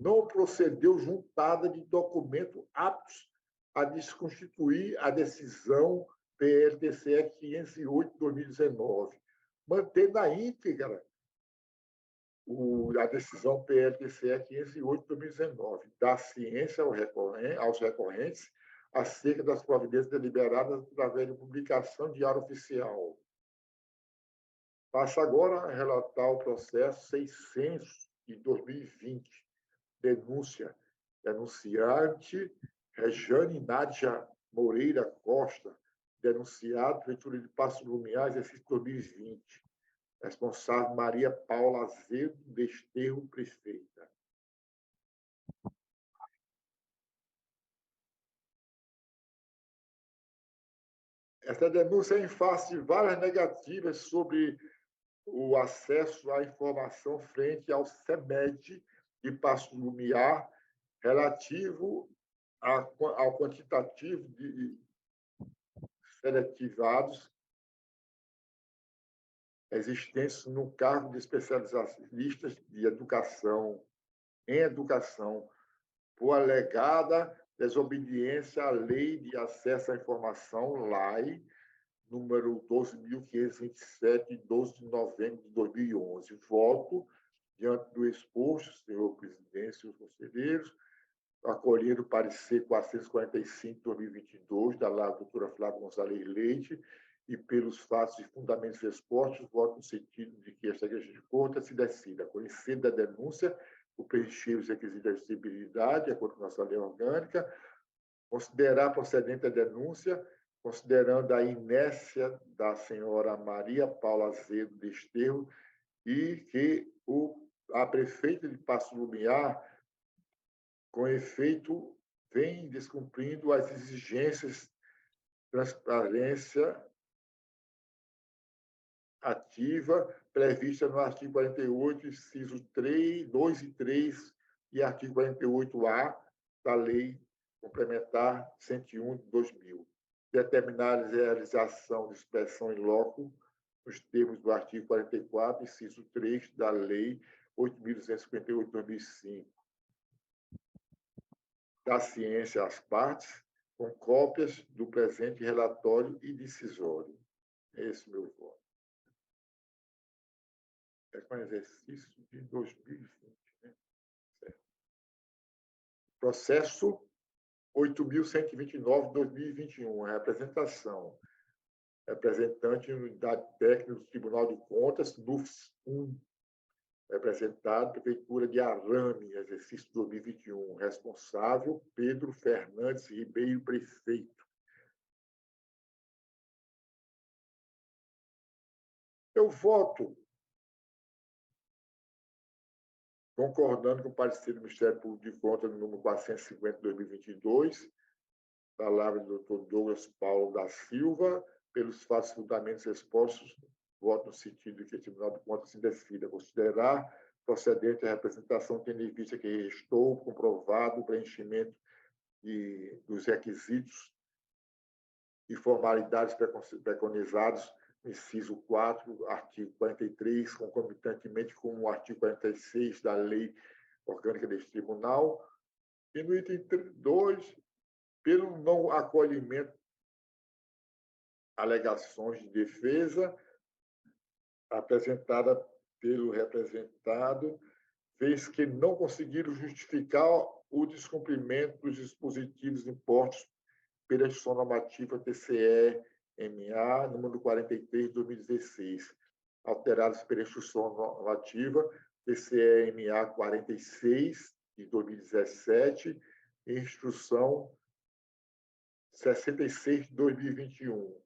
não procedeu juntada de documento aptos a desconstituir a decisão PL-TCE 508/2019, mantendo a íntegra a decisão PLTCE 508 de 2019, da ciência aos recorrentes acerca das providências deliberadas através de publicação de diário oficial. Passo agora a relatar o processo 600 de 2020, denúncia. Denunciante Rejane Nádia Moreira Costa, denunciado Prefeitura de Passo Lumiar, exercício 2020. Responsável Maria Paula Azevedo Desterro, prefeita. Esta denúncia é em face de várias negativas sobre o acesso à informação frente ao CEMED de Passo Lumiar, relativo ao quantitativo de seletivados existentes no cargo de especialistas de educação, em educação, por alegada desobediência à Lei de Acesso à Informação, LAI, número 12.527, de 12 de novembro de 2011. Voto, diante do exposto, senhor presidente e senhores conselheiros, acolhendo o parecer 445 de 2022, da doutora Flávia Gonçalves Leite, e pelos fatos e fundamentos expostos, voto no sentido de que esta Igreja de Conta se decida, conhecendo a denúncia, por preencher os requisitos de admissibilidade, de acordo com a nossa lei orgânica, considerar procedente a denúncia, considerando a inércia da senhora Maria Paula Azevedo Desterro e que a prefeita de Passo Lumiar, com efeito, vem descumprindo as exigências de transparência ativa prevista no artigo 48, inciso 3, 2 e 3 e artigo 48A da Lei Complementar 101 de 2000. Determinar a realização de inspeção em loco nos termos do artigo 44, inciso 3 da Lei 8.258 de 2005. Da ciência às partes, com cópias do presente relatório e decisório. Esse é o meu voto. É com exercício de 2020. Né? Certo. Processo 8.129 de 2021. Representação. Representante de unidade técnica do Tribunal de Contas, NUFS 1. Representado, Prefeitura de Arame, exercício 2021. Responsável, Pedro Fernandes Ribeiro, prefeito. Eu voto concordando com o parecer do Ministério Público de Contas, número 450 de 2022, palavra do Dr. Douglas Paulo da Silva, pelos fatos e fundamentos expostos, voto no sentido de que o Tribunal de Contas se decida considerar procedente a representação, tendo em vista que restou comprovado o preenchimento dos requisitos e formalidades preconizados no inciso 4, artigo 43, concomitantemente com o artigo 46 da Lei Orgânica deste Tribunal, e no item 2, pelo não acolhimento alegações de defesa apresentada pelo representado, vez que não conseguiram justificar o descumprimento dos dispositivos impostos pela Instituição Normativa TCE-MA, número 43 de 2016, alterados pela Instituição Normativa TCE-MA 46 de 2017 e Instrução 66 de 2021,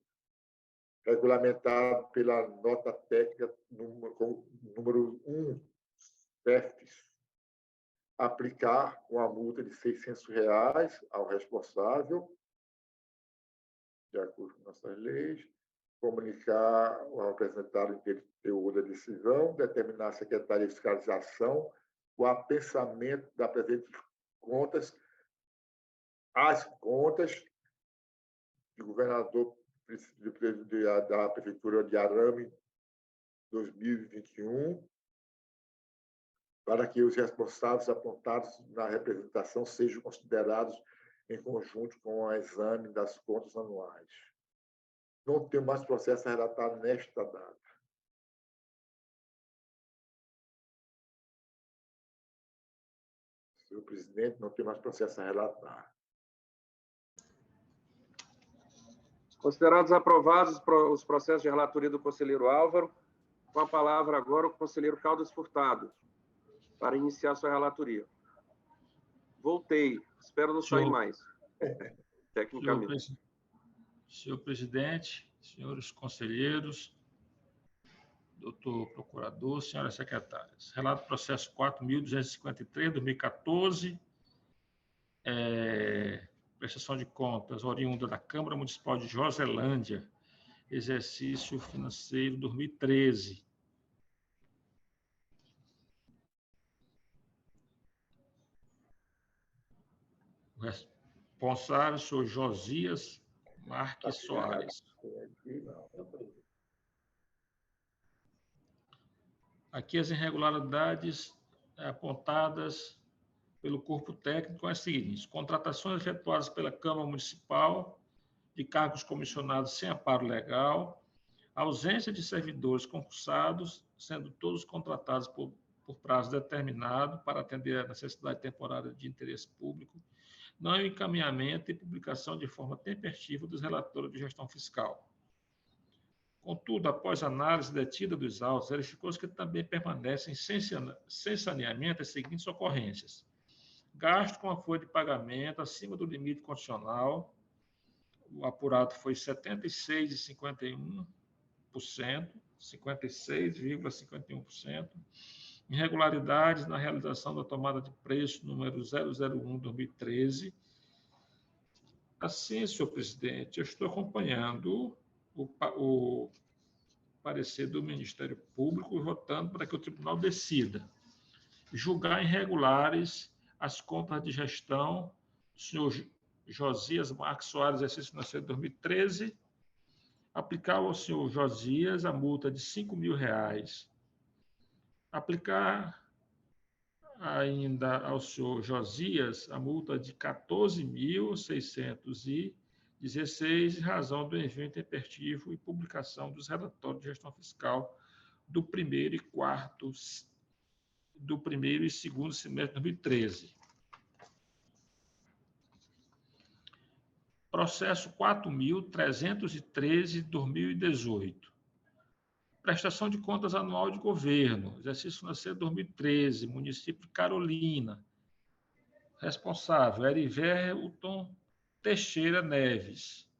regulamentado pela nota técnica número 1, CEFES, aplicar uma multa de R$ 600 ao responsável, de acordo com nossas leis, comunicar ao representado o teor da decisão, determinar a Secretaria de Fiscalização o apensamento da presente contas, as contas do governador da Prefeitura de Arame 2021, para que os responsáveis apontados na representação sejam considerados em conjunto com o exame das contas anuais. Não tem mais processo a relatar nesta data. presidente, não tem mais processo a relatar. Considerados aprovados os processos de relatoria do conselheiro Álvaro, com a palavra agora o conselheiro Caldas Furtado, para iniciar sua relatoria. Voltei, espero não sair mais, tecnicamente. Senhor presidente, senhores conselheiros, doutor procurador, senhoras secretárias. Relato do processo 4.253, 2014, prestação de contas oriunda da Câmara Municipal de Joselândia, exercício financeiro 2013. O responsável, senhor Josias Marques Soares. Aqui as irregularidades apontadas pelo corpo técnico são as seguintes: contratações efetuadas pela Câmara Municipal de cargos comissionados sem amparo legal, ausência de servidores concursados, sendo todos contratados por prazo determinado para atender à necessidade temporária de interesse público, não encaminhamento e publicação de forma tempestiva dos relatórios de gestão fiscal. Contudo, após análise detida dos autos, verificou-se que também permanecem sem saneamento as seguintes ocorrências: gasto com a folha de pagamento acima do limite condicional, o apurado foi 76,51%, 56,51%, irregularidades na realização da tomada de preço número 001/2013. Assim, senhor presidente, eu estou acompanhando o parecer do Ministério Público, votando para que o tribunal decida julgar irregulares as contas de gestão do senhor Josias Marques Soares, exercício financeiro 2013, aplicar ao senhor Josias a multa de R$ 5.000, aplicar ainda ao senhor Josias a multa de R$ 14.616, em razão do envio intempestivo e publicação dos relatórios de gestão fiscal do primeiro e segundo semestre de 2013. Processo 4.313, 2018. Prestação de contas anual de governo, exercício financeiro 2013, município de Carolina. Responsável, Erivelton Teixeira Neves.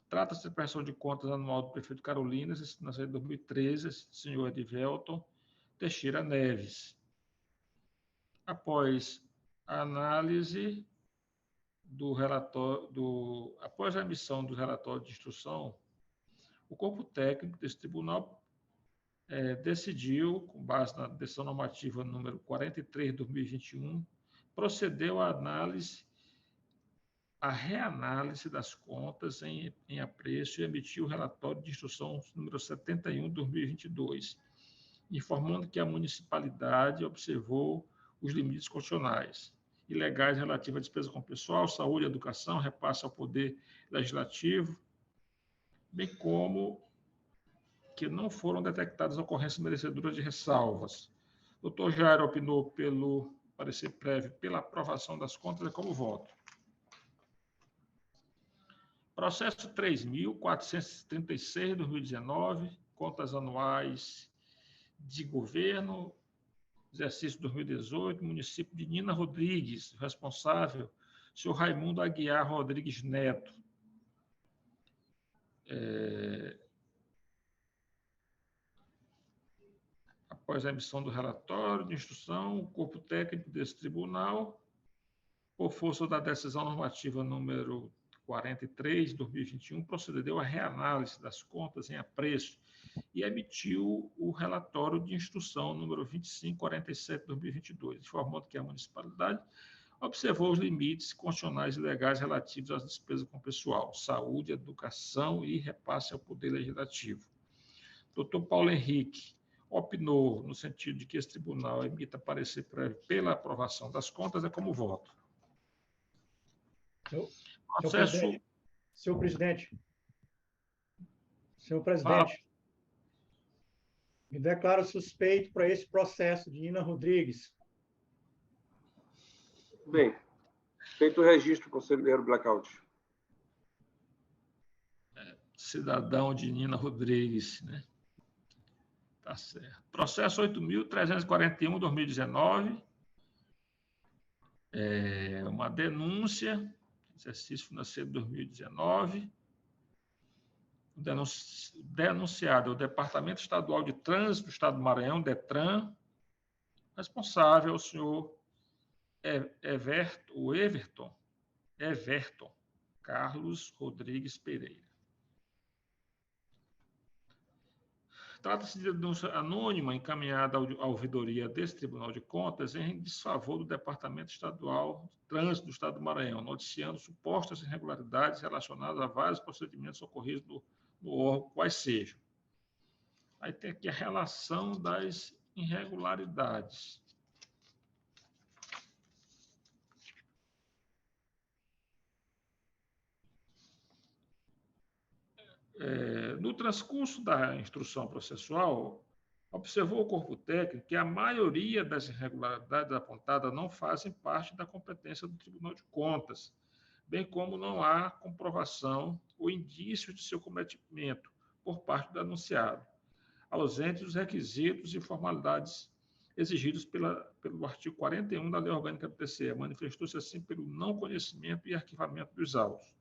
Trata-se de prestação de contas anual do prefeito de Carolina, exercício financeiro 2013, senhor Erivelton Teixeira Neves. Após a análise do relatório, após a emissão do relatório de instrução, o corpo técnico desse tribunal decidiu, com base na decisão normativa número 43/2021, procedeu à reanálise das contas em apreço e emitiu o relatório de instrução número 71/2022, informando que a municipalidade observou os limites constitucionais e legais relativos à despesa com pessoal, saúde, educação, repasse ao Poder Legislativo, bem como que não foram detectadas ocorrências merecedoras de ressalvas. O doutor Jairo opinou pelo parecer prévio pela aprovação das contas, como voto. Processo 3.436, 2019, contas anuais de governo, exercício 2018, município de Nina Rodrigues, responsável, senhor Raimundo Aguiar Rodrigues Neto. Após a emissão do relatório de instrução, o corpo técnico desse tribunal, por força da decisão normativa número 43, 2021, procedeu à reanálise das contas em apreço e emitiu o relatório de instrução número 2547, 2022, informando que a municipalidade observou os limites constitucionais e legais relativos às despesas com pessoal, saúde, educação e repasse ao Poder Legislativo. Dr. Paulo Henrique opinou no sentido de que esse tribunal emita parecer prévio pela aprovação das contas, como voto. Senhor presidente, me declaro suspeito para esse processo de Nina Rodrigues. Bem, feito o registro, conselheiro Blackout. Cidadão de Nina Rodrigues, né? Tá certo. Processo 8.341, 2019. Uma denúncia, exercício financeiro 2019. Denunciado é o Departamento Estadual de Trânsito do Estado do Maranhão, DETRAN, responsável o senhor Everton Carlos Rodrigues Pereira. Trata-se de denúncia anônima encaminhada à ouvidoria desse Tribunal de Contas em desfavor do Departamento Estadual de Trânsito do Estado do Maranhão, noticiando supostas irregularidades relacionadas a vários procedimentos ocorridos no órgão, quais sejam. Aí tem aqui a relação das irregularidades. No transcurso da instrução processual, observou o corpo técnico que a maioria das irregularidades apontadas não fazem parte da competência do Tribunal de Contas, bem como não há comprovação ou indício de seu cometimento por parte do denunciado, ausentes os requisitos e formalidades exigidos pelo artigo 41 da Lei Orgânica do TCE. Manifestou-se assim pelo não conhecimento e arquivamento dos autos.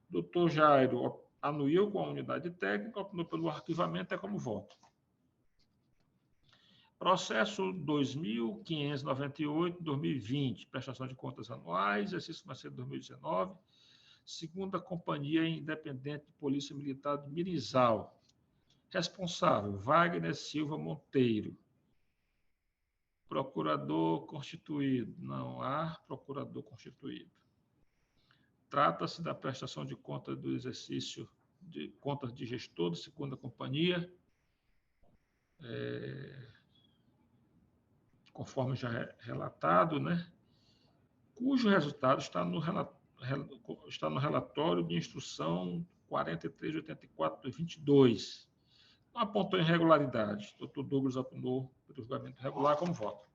Dr. Jairo anuiu com a unidade técnica, optou pelo arquivamento, é como voto. Processo 2.598/2020, prestação de contas anuais, exercício financeiro 2019, segunda Companhia Independente de Polícia Militar de Mirizal. Responsável, Wagner Silva Monteiro. Procurador constituído, não há procurador constituído. Trata-se da prestação de contas do exercício de contas de gestor de segunda companhia, conforme já relatado, né? Cujo resultado está no relatório de instrução 4384/22. Não apontou irregularidade. Dr. Douglas apunou pelo julgamento regular como voto.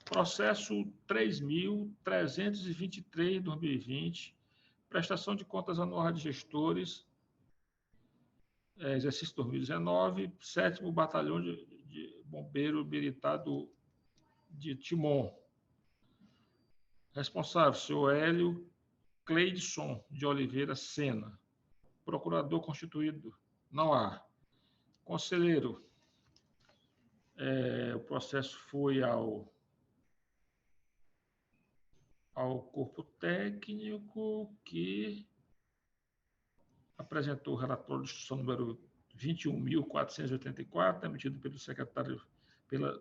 Processo 3.323/2020, prestação de contas anuais de gestores, exercício 2019, 7º Batalhão de Bombeiro Militar de Timon. Responsável, senhor Hélio Cleidson de Oliveira Sena. Procurador constituído, não há. Conselheiro, o processo foi ao corpo técnico, que apresentou o relatório de instrução número 21.484, emitido pela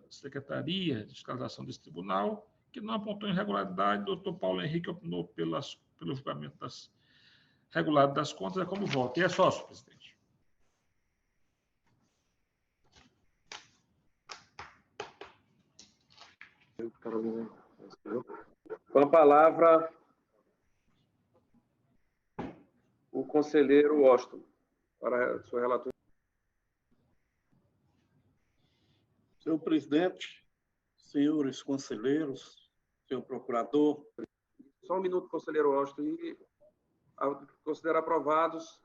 Secretaria de Fiscalização desse Tribunal, que não apontou irregularidade. O doutor Paulo Henrique opinou pelo julgamento regulado das contas, é como voto. E é sócio, presidente. Com a palavra, o conselheiro Washington, para a sua relatoria. Senhor presidente, senhores conselheiros, senhor procurador. Só um minuto, conselheiro Washington, e considerar aprovados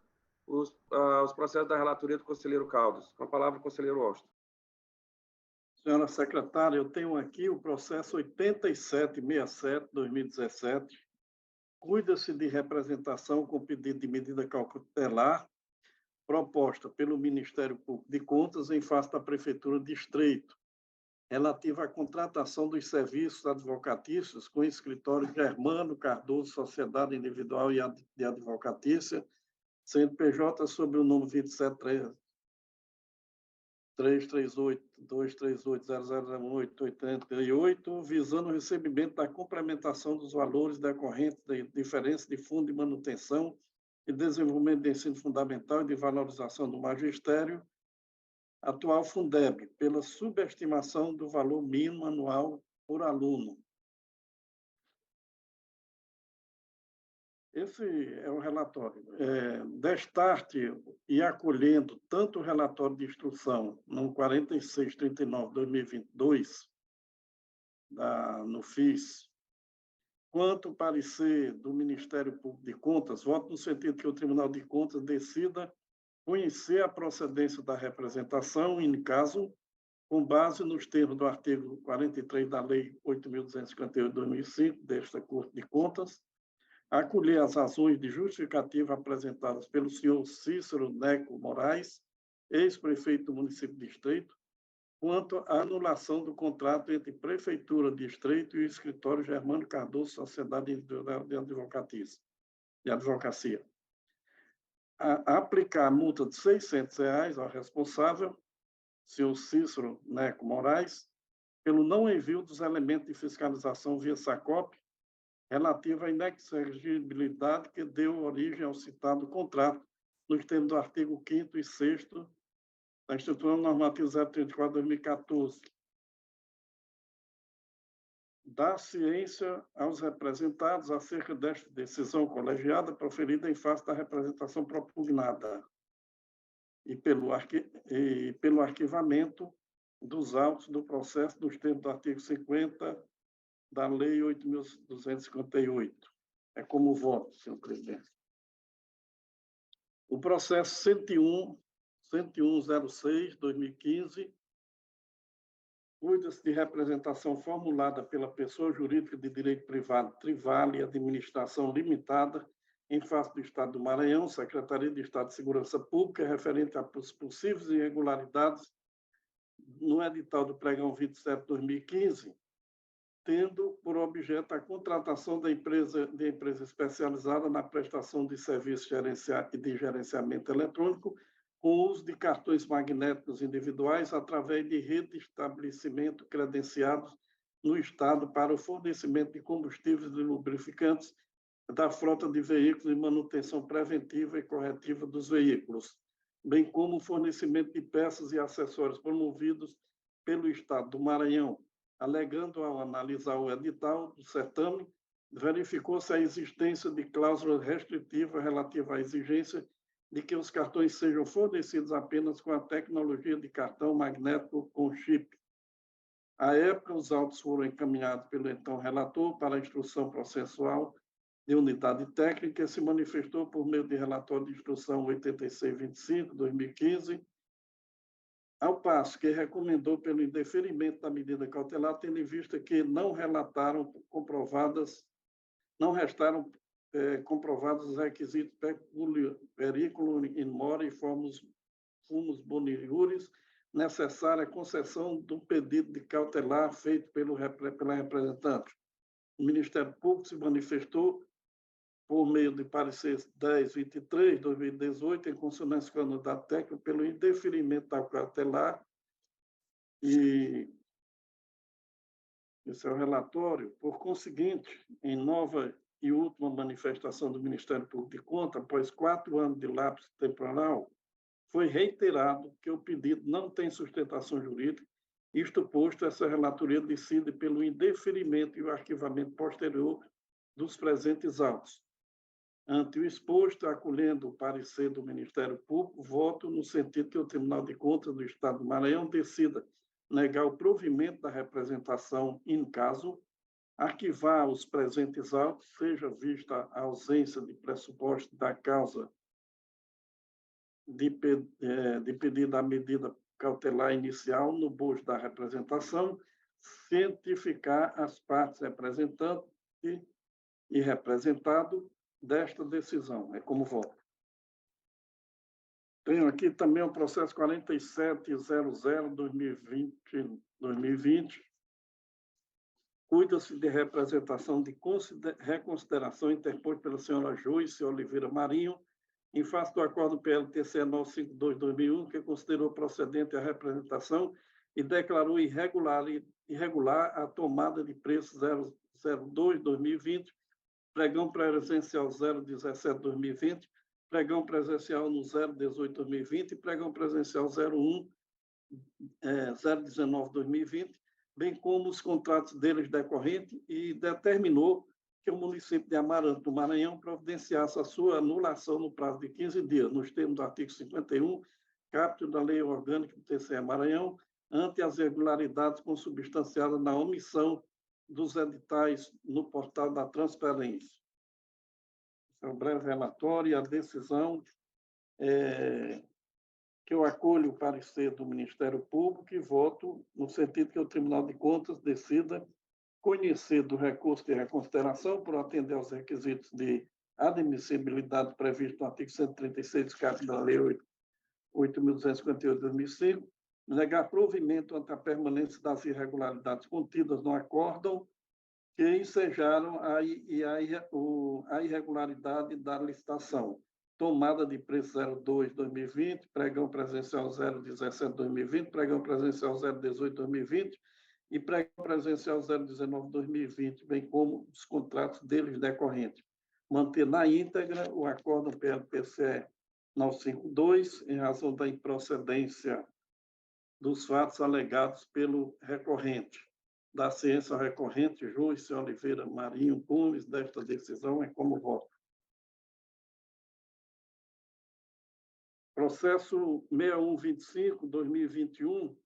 os processos da relatoria do conselheiro Caldas. Com a palavra, o conselheiro Washington. Senhora secretária, eu tenho aqui o processo 8767/2017. Cuida-se de representação com pedido de medida cautelar proposta pelo Ministério Público de Contas em face da Prefeitura de Distrito, relativa à contratação dos serviços advocatícios com o escritório Germano Cardoso, Sociedade Individual de Advocatícia, CNPJ sob o número 2738238001888, visando o recebimento da complementação dos valores decorrentes da diferença de fundo de manutenção e desenvolvimento de ensino fundamental e de valorização do magistério, atual Fundeb, pela subestimação do valor mínimo anual por aluno. Esse é o relatório. Destarte e acolhendo tanto o relatório de instrução no 4639/2022, no FIS, Quanto ao parecer do Ministério Público de Contas, voto no sentido que o Tribunal de Contas decida conhecer a procedência da representação, em caso, com base nos termos do artigo 43 da Lei 8.258 de 2005, desta Corte de Contas, acolher as razões de justificativa apresentadas pelo senhor Cícero Neco Moraes, ex-prefeito do município de Estreito, quanto à anulação do contrato entre Prefeitura de Estreito e o Escritório Germano Cardoso, Sociedade de Advocacia. Aplicar a multa de R$ 600 ao responsável, senhor Cícero Neco Moraes, pelo não envio dos elementos de fiscalização via SACOP, relativo à inexigibilidade que deu origem ao citado contrato, nos termos do artigo 5º e 6º da Instituição Normativa 034/2014. Dar ciência aos representados acerca desta decisão colegiada proferida em face da representação propugnada e pelo arquivamento dos autos do processo nos termos do artigo 50 da Lei 8.258. É como voto, senhor presidente. O processo 10106/2015 cuida-se de representação formulada pela pessoa jurídica de direito privado Trivale Administração Limitada, em face do Estado do Maranhão, Secretaria de Estado de Segurança Pública, referente a possíveis irregularidades no edital do pregão 27/2015, tendo por objeto a contratação de empresa especializada na prestação de serviços de gerenciamento eletrônico com o uso de cartões magnéticos individuais através de rede de estabelecimento credenciados no Estado para o fornecimento de combustíveis e lubrificantes da frota de veículos e manutenção preventiva e corretiva dos veículos, bem como o fornecimento de peças e acessórios promovidos pelo Estado do Maranhão. Alegando ao analisar o edital do certame, verificou-se a existência de cláusula restritiva relativa à exigência de que os cartões sejam fornecidos apenas com a tecnologia de cartão magnético com chip. À época, os autos foram encaminhados pelo então relator para a instrução processual de unidade técnica, que se manifestou por meio de relatório de instrução 8625/2015, ao passo que recomendou pelo indeferimento da medida cautelar, tendo em vista que não restaram comprovados os requisitos periculum in more e fumus boniuris necessária à concessão do pedido de cautelar feito pela representante. O Ministério Público se manifestou por meio de parecer 1023/2018, em consonância com a unidade técnica, pelo indeferimento da cautelar, e esse é o relatório. Por conseguinte, em nova e última manifestação do Ministério Público de Contas, após 4 anos de lapso temporal, foi reiterado que o pedido não tem sustentação jurídica, isto posto, essa relatoria decide pelo indeferimento e o arquivamento posterior dos presentes autos. Ante o exposto, acolhendo o parecer do Ministério Público, voto no sentido que o Tribunal de Contas do Estado do Maranhão decida negar o provimento da representação in caso, arquivar os presentes autos, seja vista a ausência de pressuposto da causa de pedido da medida cautelar inicial no bojo da representação, cientificar as partes representantes e representado desta decisão. É como voto. Tenho aqui também o processo 4700/2020. Cuida-se de representação de reconsideração interposta pela senhora Joyce Oliveira Marinho, em face do acordo PLTCE 952/2001, que considerou procedente a representação e declarou irregular a tomada de preço 002/2020, pregão presencial 017/2020, pregão presencial no 018/2020 e pregão presencial 019/2020, bem como os contratos deles decorrentes, e determinou que o município de Amaranto do Maranhão providenciasse a sua anulação no prazo de 15 dias, nos termos do artigo 51, capítulo da Lei Orgânica do TCE Maranhão, ante as irregularidades consubstanciadas na omissão dos editais no portal da transparência. Esse é um breve relatório e a decisão que eu acolho o parecer do Ministério Público e voto no sentido que o Tribunal de Contas decida conhecer do recurso de reconsideração por atender aos requisitos de admissibilidade previsto no artigo 136, caput da Lei 8.258 de 2005, negar provimento ante a permanência das irregularidades contidas no acórdão que ensejaram a irregularidade da licitação. Tomada de preço 02/2020, pregão presencial 017/2020, pregão presencial 018/2020 e pregão presencial 019/2020, bem como os contratos deles decorrentes. Manter na íntegra o acórdão PLPCE 952, em razão da improcedência dos fatos alegados pelo recorrente. Da ciência ao recorrente, Joyce Oliveira Marinho Gomes, desta decisão é como voto. Processo 6125/2021,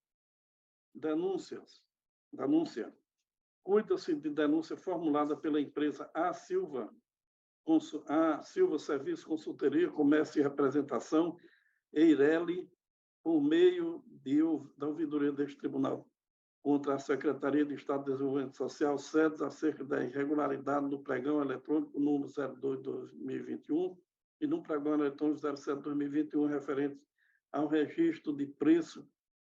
denúncia. Cuida-se de denúncia formulada pela empresa A Silva Serviço, Consultoria, Comércio e Representação, EIRELI, por meio da ouvidoria deste tribunal, contra a Secretaria de Estado de Desenvolvimento Social, SEDES, acerca da irregularidade no pregão eletrônico número 02/2021 e no pregão eletrônico 07/2021, referente ao registro de preço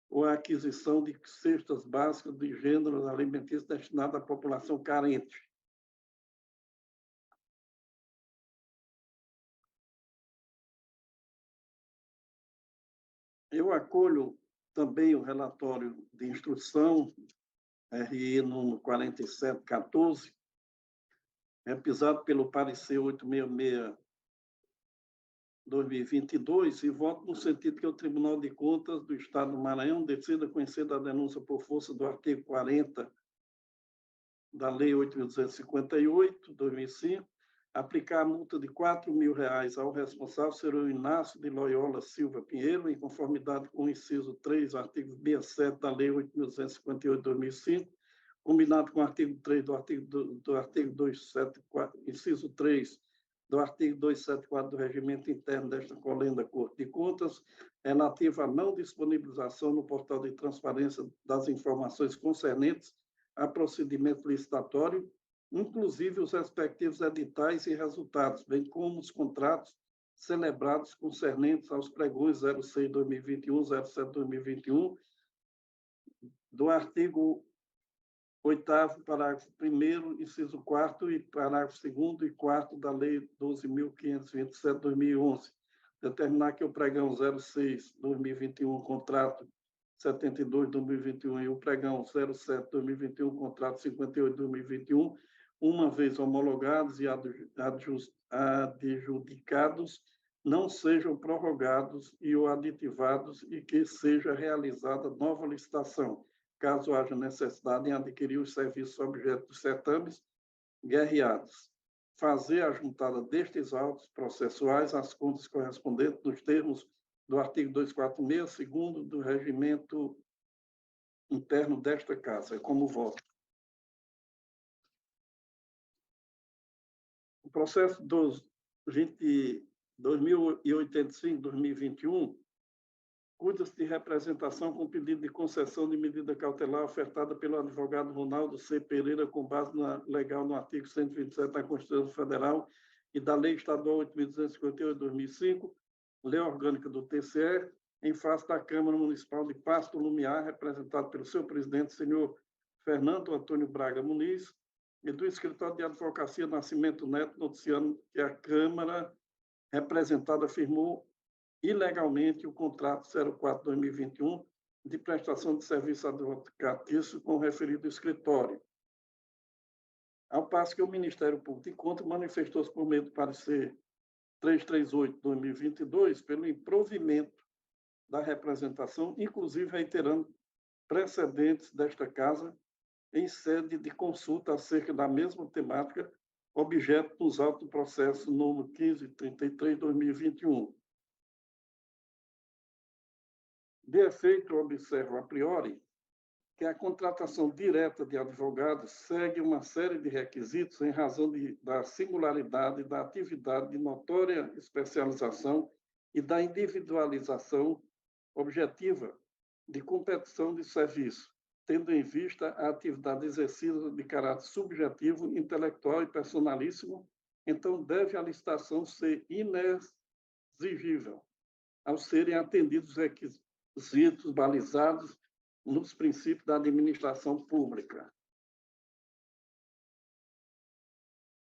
ou a aquisição de cestas básicas de gêneros alimentícios destinados à população carente. Eu acolho também o relatório de instrução, RI número 4714, repisado pelo parecer 866/2022, e voto no sentido que o Tribunal de Contas do Estado do Maranhão decida conhecer da denúncia por força do artigo 40 da Lei 8.258, 2005, aplicar a multa de R$ 4.000 ao responsável ser o Inácio de Loyola Silva Pinheiro, em conformidade com o inciso 3, artigo 67 da Lei 8.258, 2005, combinado com o artigo 3 do artigo 274, inciso 3 do artigo 274 do Regimento Interno desta Colenda Corte de Contas, relativa à não disponibilização no portal de transparência das informações concernentes a procedimento licitatório, inclusive os respectivos editais e resultados, bem como os contratos celebrados concernentes aos pregões 06/2021, 07/2021, do artigo 8º, parágrafo 1º, inciso 4º e parágrafo 2º e 4º da Lei 12.527, 2011. Determinar que o pregão 06/2021, contrato 72/2021 e o pregão 07/2021, contrato 58/2021, uma vez homologados e adjudicados, não sejam prorrogados e ou aditivados e que seja realizada nova licitação, caso haja necessidade em adquirir os serviços objeto dos certames guerreados. Fazer a juntada destes autos processuais às contas correspondentes nos termos do artigo 246, segundo do regimento interno desta Casa. É como voto. O processo 2085/2021 cuida-se de representação com pedido de concessão de medida cautelar ofertada pelo advogado Ronaldo C. Pereira com base legal no artigo 127 da Constituição Federal e da Lei Estadual 8.258/2005, Lei Orgânica do TCE, em face da Câmara Municipal de Pasto Lumiar, representado pelo seu presidente, senhor Fernando Antônio Braga Muniz, e do Escritório de Advocacia Nascimento Neto, noticiando que a Câmara representada firmou ilegalmente o contrato 04/2021 de prestação de serviço advocatício com o referido escritório. Ao passo que o Ministério Público de Contas manifestou-se por meio do parecer 338/2022 pelo improvimento da representação, inclusive reiterando precedentes desta Casa em sede de consulta acerca da mesma temática, objeto dos autos do processo número 1533/2021. De efeito, observo a priori que a contratação direta de advogados segue uma série de requisitos em razão da singularidade da atividade de notória especialização e da individualização objetiva de competição de serviço, tendo em vista a atividade exercida de caráter subjetivo, intelectual e personalíssimo, então deve a licitação ser inexigível, ao serem atendidos os requisitos balizados nos princípios da administração pública.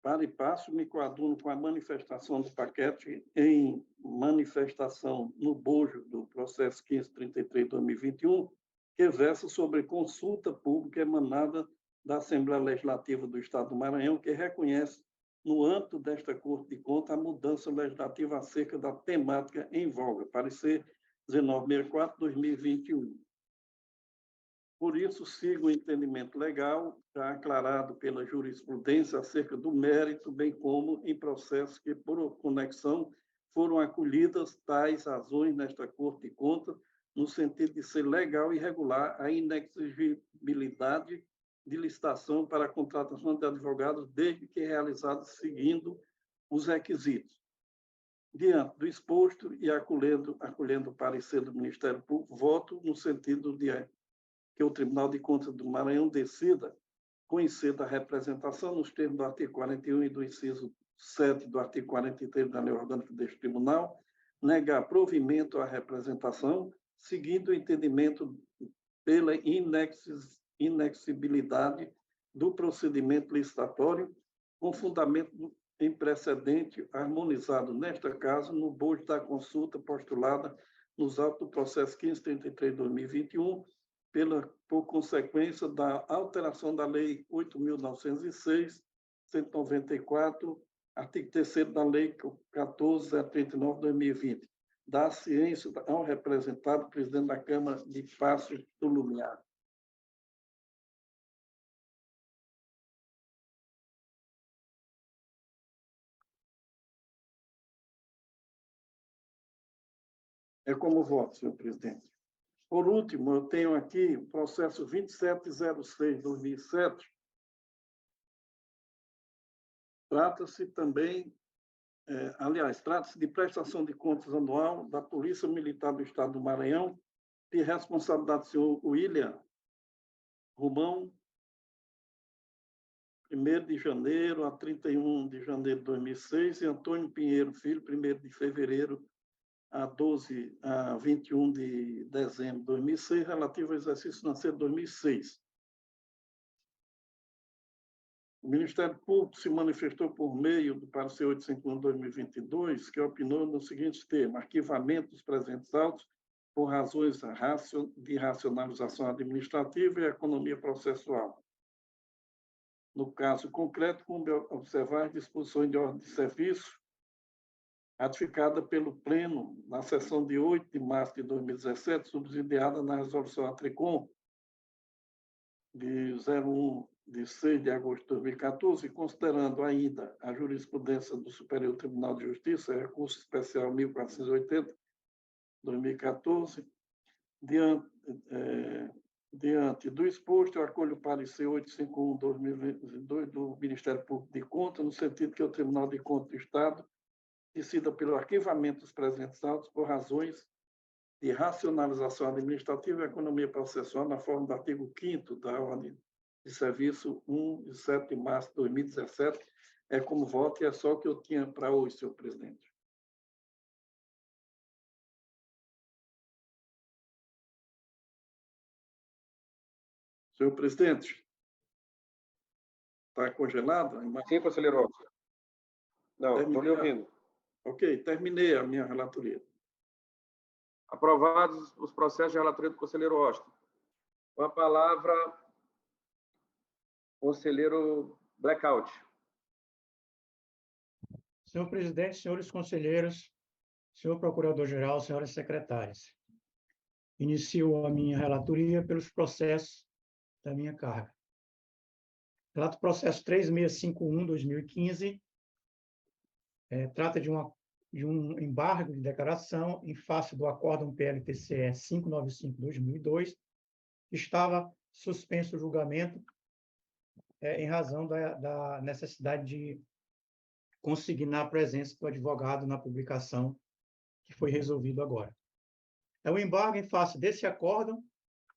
Para e passo, me coaduno com a manifestação do paquete em manifestação no bojo do processo 1533/2021, que versa sobre consulta pública emanada da Assembleia Legislativa do Estado do Maranhão, que reconhece, no âmbito desta Corte de Contas, a mudança legislativa acerca da temática em voga, parecer 1964/2021. Por isso, sigo o entendimento legal, já aclarado pela jurisprudência acerca do mérito, bem como em processos que, por conexão, foram acolhidas tais razões nesta Corte de Contas, no sentido de ser legal e regular a inexigibilidade de licitação para a contratação de advogados, desde que realizada seguindo os requisitos. Diante do exposto e acolhendo o parecer do Ministério Público, voto no sentido de que o Tribunal de Contas do Maranhão decida conhecer da representação nos termos do artigo 41 e do inciso 7 do artigo 43 da Lei Orgânica deste Tribunal, negar provimento à representação, seguindo o entendimento pela inexigibilidade do procedimento licitatório, com fundamento em precedente harmonizado, nesta caso, no bojo da consulta postulada nos autos do processo 1533/2021, por consequência da alteração da Lei 8.906, 194, artigo 3º da Lei 14.039/2020, da ciência ao representado presidente da Câmara de Paços do Lumiar. É como voto, senhor presidente. Por último, eu tenho aqui o processo 2706/2007. Trata-se também, trata-se de prestação de contas anual da Polícia Militar do Estado do Maranhão, de responsabilidade do senhor William Romão, 1º de janeiro a 31 de janeiro de 2006, e Antônio Pinheiro Filho, 1º de fevereiro a 21 de dezembro de 2006, relativo ao exercício financeiro de 2006. O Ministério Público se manifestou por meio do parecer 851/2022, que opinou nos seguintes termos: arquivamento dos presentes autos por razões de racionalização administrativa e economia processual. No caso concreto, cumpre observar as disposições de ordem de serviço ratificada pelo Pleno na sessão de 8 de março de 2017, subsidiada na resolução ATRICOM de 01 de 6 de agosto de 2014, considerando ainda a jurisprudência do Superior Tribunal de Justiça, recurso especial 1400/2014, diante do exposto, eu acolho o parecer 851/2022 do Ministério Público de Contas, no sentido que o Tribunal de Contas do Estado decida pelo arquivamento dos presentes autos por razões de racionalização administrativa e economia processual na forma do artigo 5º da Ordem de Serviço 1 de 7 de março de 2017. É como voto e é só o que eu tinha para hoje, senhor presidente. Senhor presidente, está congelado? Sim, conselheiro Oscar. Não, estou lhe ouvindo. Ok, terminei a minha relatoria. Aprovados os processos de relatoria do conselheiro Oscar. Com a palavra, conselheiro Blackout. Senhor presidente, senhores conselheiros, senhor procurador-geral, senhoras secretárias, inicio a minha relatoria pelos processos da minha carga. Relato processo 3651/2015, trata de um embargo de declaração em face do Acórdão PLTCE 595/2002, que estava suspenso o julgamento em razão da necessidade de consignar a presença do advogado na publicação que foi resolvido agora. O embargo em face desse acórdão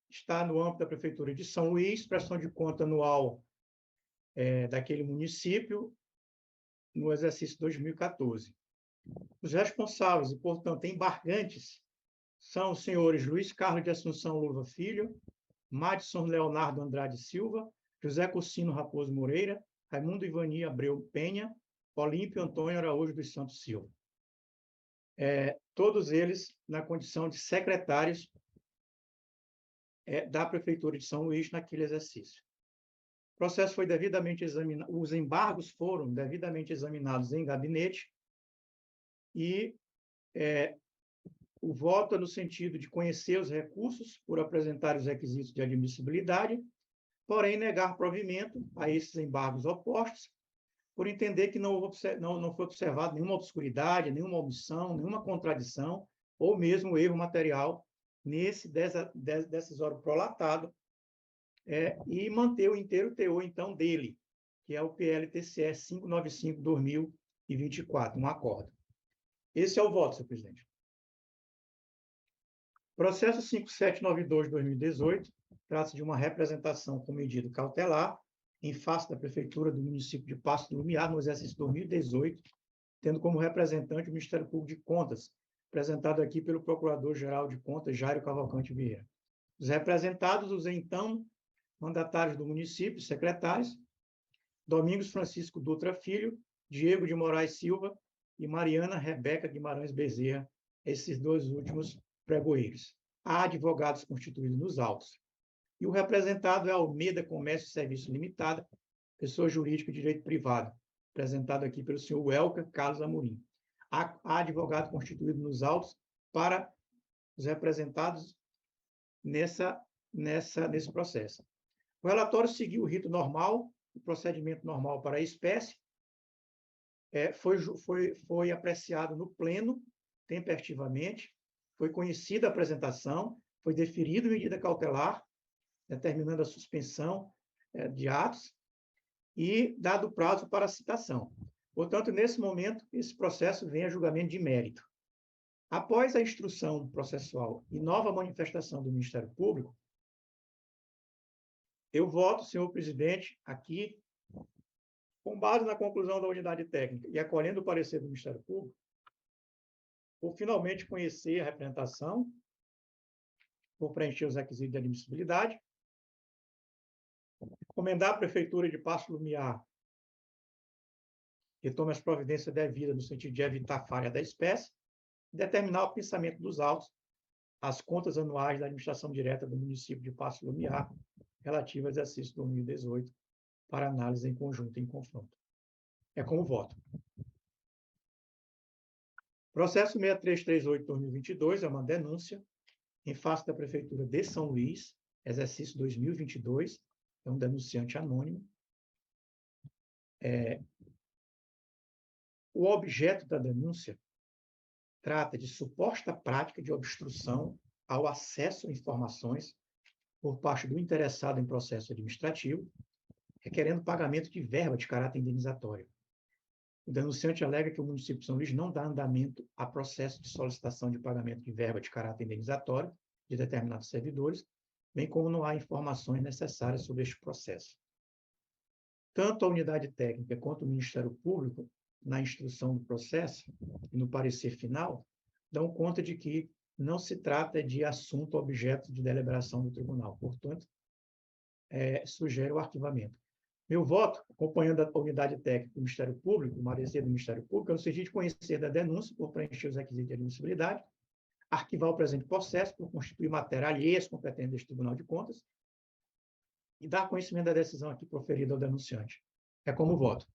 está no âmbito da Prefeitura de São Luís, prestação de conta anual daquele município no exercício 2014. Os responsáveis e, portanto, embargantes são os senhores Luiz Carlos de Assunção Luva Filho, Madison Leonardo Andrade Silva, José Cursino Raposo Moreira, Raimundo Ivani Abreu Penha, Olímpio Antônio Araújo dos Santos Silva. Todos eles na condição de secretários da Prefeitura de São Luís naquele exercício. O processo foi devidamente examinado, os embargos foram devidamente examinados em gabinete e o voto é no sentido de conhecer os recursos por apresentar os requisitos de admissibilidade, porém negar provimento a esses embargos opostos, por entender que não foi observado nenhuma obscuridade, nenhuma omissão, nenhuma contradição, ou mesmo erro material nesse decisório prolatado, e manter o inteiro teor, então, dele, que é o PLTCE 595/2024, um acordo. Esse é o voto, senhor presidente. Processo 5792/2018 trata-se de uma representação com medida cautelar em face da Prefeitura do município de Paço do Lumiar, no exercício 2018, tendo como representante o Ministério Público de Contas, apresentado aqui pelo Procurador-Geral de Contas, Jairo Cavalcante Vieira. Os representados, os então mandatários do município, secretários, Domingos Francisco Dutra Filho, Diego de Moraes Silva e Mariana Rebeca Guimarães Bezerra, esses dois últimos pregoeiros. Há advogados constituídos nos autos. E o representado é Almeida Comércio e Serviço Limitada, pessoa jurídica de direito privado, apresentado aqui pelo senhor Welker Carlos Amorim. Há advogado constituído nos autos para os representados nesse processo. O relatório seguiu o rito normal, o procedimento normal para a espécie, foi apreciado no pleno, tempestivamente, foi conhecida a apresentação, foi deferida medida cautelar, determinando a suspensão de atos e dado prazo para a citação. Portanto, nesse momento, esse processo vem a julgamento de mérito. Após a instrução processual e nova manifestação do Ministério Público, eu voto, senhor presidente, aqui, com base na conclusão da unidade técnica e acolhendo o parecer do Ministério Público, por finalmente conhecer a representação, por preencher os requisitos de admissibilidade, recomendar à Prefeitura de Paço do Lumiar que tome as providências devidas no sentido de evitar falha da espécie, e determinar o pensamento dos autos, as contas anuais da administração direta do município de Paço do Lumiar, relativa ao exercício 2018, para análise em conjunto e em confronto. É como voto. Processo 6338/2022 é uma denúncia em face da Prefeitura de São Luís, exercício 2022, é um denunciante anônimo. O objeto da denúncia trata de suposta prática de obstrução ao acesso a informações por parte do interessado em processo administrativo, requerendo pagamento de verba de caráter indenizatório. O denunciante alega que o município de São Luís não dá andamento a processo de solicitação de pagamento de verba de caráter indenizatório de determinados servidores, bem como não há informações necessárias sobre este processo. Tanto a unidade técnica quanto o Ministério Público, na instrução do processo e no parecer final, dão conta de que não se trata de assunto objeto de deliberação do tribunal. Portanto, sugere o arquivamento. Meu voto, acompanhando a unidade técnica do Ministério Público, o parecer do Ministério Público, é no sentido de conhecer da denúncia por preencher os requisitos de admissibilidade, arquivar o presente processo por constituir matéria alheia às competências deste Tribunal de Contas e dar conhecimento da decisão aqui proferida ao denunciante. É como voto.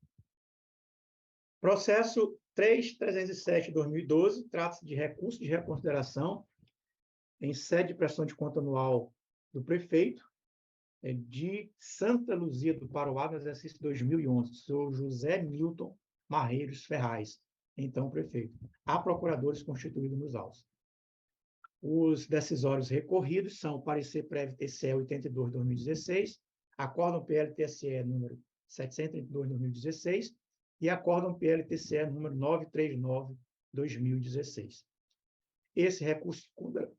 Processo 3307/2012 trata-se de recurso de reconsideração em sede de prestação de conta anual do prefeito de Santa Luzia do Paroá, no exercício 2011, senhor José Milton Marreiros Ferraz, então prefeito. Há procuradores constituídos nos autos. Os decisórios recorridos são o parecer prévio TCE 82/2016, acórdão PL-TSE número 732/2016 e acórdão PL-TCE número 939/2016. Esse recurso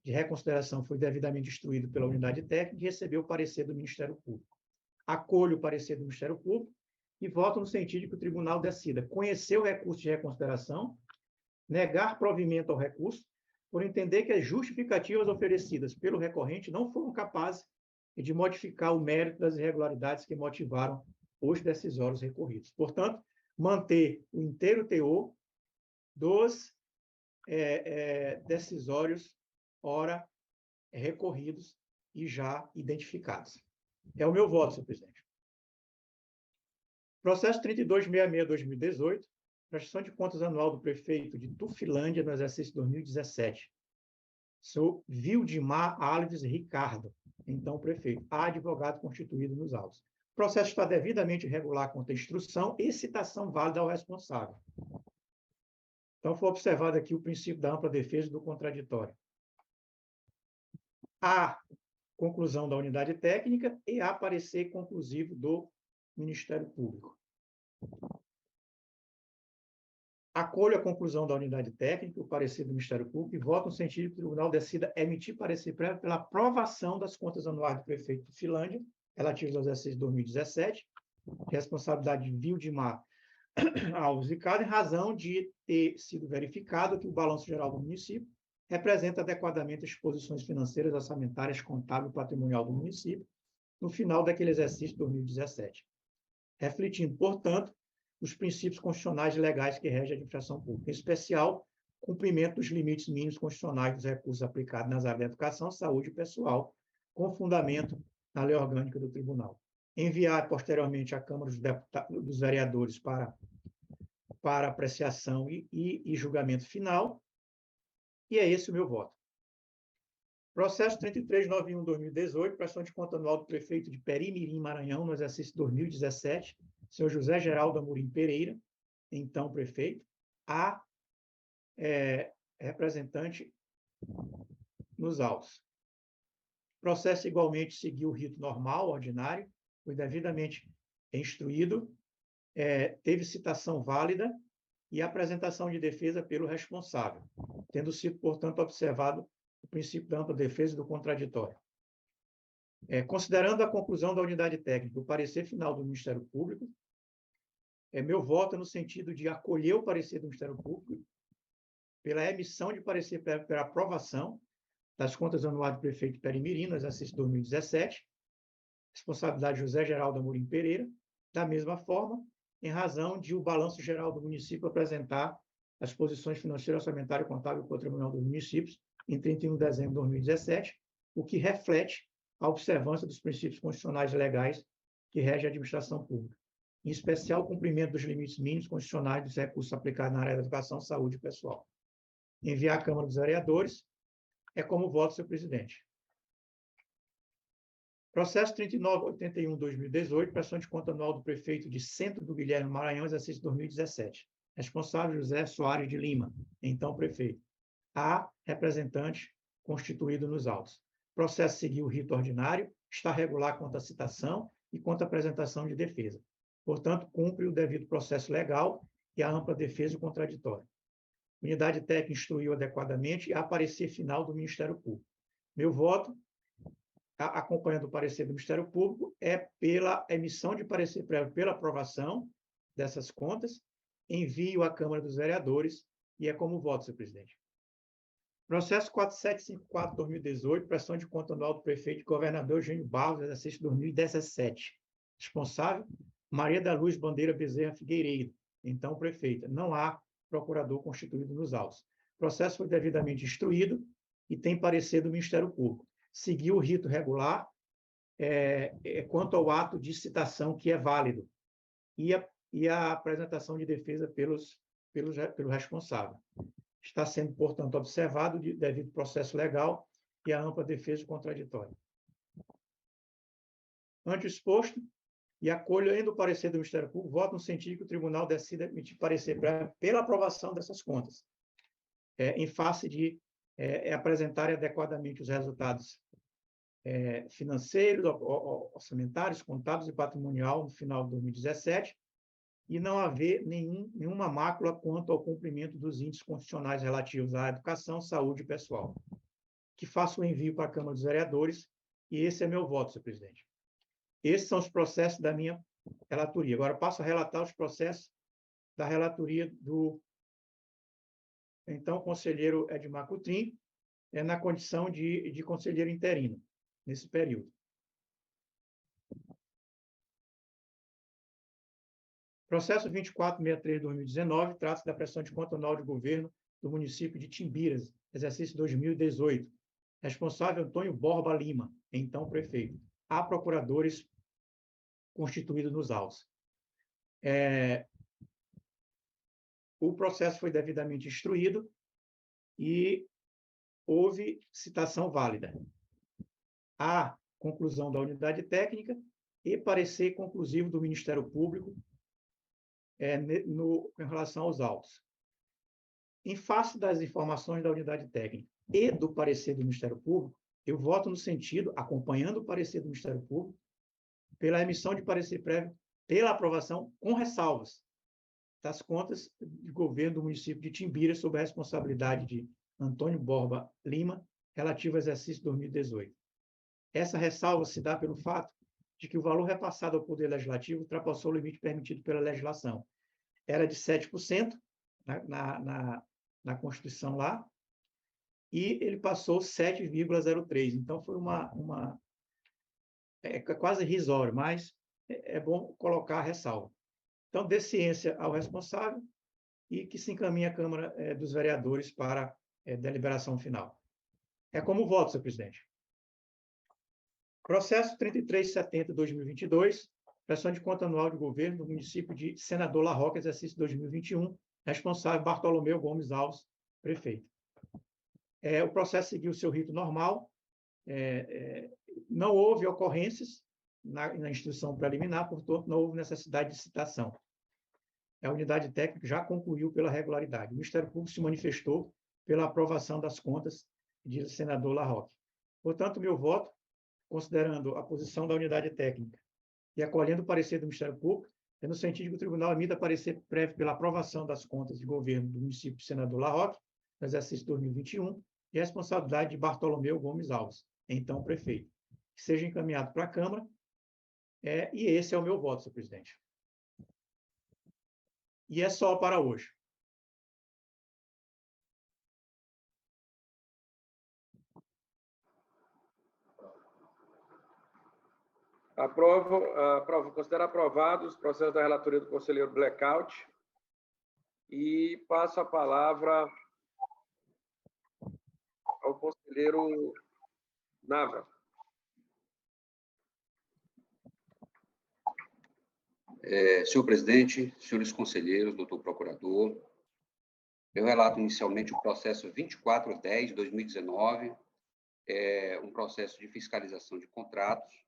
de reconsideração foi devidamente instruído pela unidade técnica e recebeu o parecer do Ministério Público. Acolho o parecer do Ministério Público e voto no sentido de que o tribunal decida conhecer o recurso de reconsideração, negar provimento ao recurso, por entender que as justificativas oferecidas pelo recorrente não foram capazes de modificar o mérito das irregularidades que motivaram os decisórios recorridos. Portanto, manter o inteiro teor dos decisórios ora recorridos e já identificados. É o meu voto, senhor presidente. Processo 3266/2018, prestação de contas anual do prefeito de Tufilândia no exercício 2017. Senhor Vildimar Alves Ricardo, então prefeito, advogado constituído nos autos. O processo está devidamente regular quanto à instrução e citação válida ao responsável. Então, foi observado aqui o princípio da ampla defesa e do contraditório. Há conclusão da unidade técnica e há parecer conclusivo do Ministério Público. Acolho a conclusão da unidade técnica, o parecer do Ministério Público, e voto no sentido que o tribunal decida emitir parecer prévio pela aprovação das contas anuais do prefeito de Tufilândia, relativas ao exercício de 2017, responsabilidade de Vildimar Alves Ricardo, em razão de ter sido verificado que o balanço geral do município representa adequadamente as posições financeiras, orçamentárias, contábil e patrimonial do município no final daquele exercício de 2017, refletindo, portanto, os princípios constitucionais e legais que regem a administração pública, em especial, cumprimento dos limites mínimos constitucionais dos recursos aplicados nas áreas de educação, saúde e pessoal, com fundamento na lei orgânica do tribunal. Enviar posteriormente à Câmara dos Vereadores para apreciação e julgamento final, e é esse o meu voto. Processo 3391/2018, prestação de conta anual do prefeito de Perimirim, Maranhão, no exercício 2017, senhor José Geraldo Amorim Pereira, então prefeito, a representante nos autos. O processo igualmente seguiu o rito normal, ordinário, foi devidamente instruído, teve citação válida e apresentação de defesa pelo responsável, tendo sido, portanto, observado o princípio da ampla defesa e do contraditório. Considerando a conclusão da unidade técnica, o parecer final do Ministério Público, meu voto é no sentido de acolher o parecer do Ministério Público pela emissão de parecer pela aprovação das contas anuais do prefeito Perimirim, no exercício 2017, responsabilidade José Geraldo Amorim Pereira, da mesma forma, em razão de o balanço geral do município apresentar as posições financeiras, orçamentárias, contábil e patrimonial dos municípios em 31 de dezembro de 2017, o que reflete a observância dos princípios constitucionais e legais que regem a administração pública, em especial o cumprimento dos limites mínimos constitucionais dos recursos aplicados na área da educação, saúde e pessoal. Enviar à Câmara dos Vereadores é como voto, senhor presidente. Processo 3981/2018, prestação de conta anual do prefeito de Centro do Guilherme, Maranhão, exercício 2017. Responsável José Soares de Lima, então prefeito. A representante constituído nos autos. Processo seguiu o rito ordinário, está regular quanto à citação e quanto à apresentação de defesa. Portanto, cumpre o devido processo legal e a ampla defesa e o contraditório. Unidade técnica instruiu adequadamente e a parecer final do Ministério Público. Meu voto, acompanhando o parecer do Ministério Público, é pela emissão de parecer prévio pela aprovação dessas contas, envio à Câmara dos Vereadores e é como voto, senhor presidente. Processo 4754/2018, prestação de conta anual do prefeito e governador Eugênio Barros, exercício 2017. Responsável, Maria da Luz Bandeira Bezerra Figueiredo, então prefeita. Não há procurador constituído nos autos. O processo foi devidamente instruído e tem parecer do Ministério Público. Seguiu o rito regular quanto ao ato de citação que é válido e a apresentação de defesa pelo responsável. Está sendo, portanto, observado o devido processo legal e a ampla defesa e contraditória. Ante o exposto, e acolho ainda o parecer do Ministério Público, voto no sentido que o tribunal decida emitir parecer pela aprovação dessas contas, em face de apresentarem adequadamente os resultados financeiros, orçamentários, contábeis e patrimonial no final de 2017 e não haver nenhuma mácula quanto ao cumprimento dos índices constitucionais relativos à educação, saúde e pessoal. Que faça o envio para a Câmara dos Vereadores e esse é meu voto, senhor presidente. Esses são os processos da minha relatoria. Agora passo a relatar os processos da relatoria do então conselheiro Edmar Coutrin, na condição de conselheiro interino, nesse período. Processo 2463 de 2019 trata da prestação de conta anual de governo do município de Timbiras, exercício 2018. Responsável Antônio Borba Lima, então prefeito. Há procuradores constituídos nos autos. O processo foi devidamente instruído e houve citação válida. Há conclusão da unidade técnica e parecer conclusivo do Ministério Público em relação aos autos. Em face das informações da unidade técnica e do parecer do Ministério Público, eu voto no sentido, acompanhando o parecer do Ministério Público, pela emissão de parecer prévio, pela aprovação com ressalvas das contas de governo do município de Timbiras sob a responsabilidade de Antônio Borba Lima, relativo ao exercício 2018. Essa ressalva se dá pelo fato de que o valor repassado ao Poder Legislativo ultrapassou o limite permitido pela legislação. Era de 7% na Constituição lá, e ele passou 7,03%. Então, foi quase irrisório, mas é bom colocar a ressalva. Então, dê ciência ao responsável e que se encaminhe a Câmara dos Vereadores para deliberação final. É como voto, senhor presidente. Processo 3370-2022, prestação de conta anual de governo do município de Senador La Rocca, exercício 2021, responsável Bartolomeu Gomes Alves, prefeito. O processo seguiu o seu rito normal, não houve ocorrências na instrução preliminar, portanto, não houve necessidade de citação. A unidade técnica já concluiu pela regularidade. O Ministério Público se manifestou pela aprovação das contas de senador La Rocca. Portanto, meu voto, considerando a posição da unidade técnica e acolhendo o parecer do Ministério Público, é no sentido que o tribunal emita parecer prévio pela aprovação das contas de governo do município de Senador La Rocca, no exercício 2021, e a responsabilidade de Bartolomeu Gomes Alves, então prefeito, que seja encaminhado para a Câmara, e esse é o meu voto, senhor presidente. E é só para hoje. Considero aprovados os processos da relatoria do conselheiro Blackout e passo a palavra ao conselheiro Nava. Senhor presidente, senhores conselheiros, doutor procurador, eu relato inicialmente o processo 2410 de 2019, um processo de fiscalização de contratos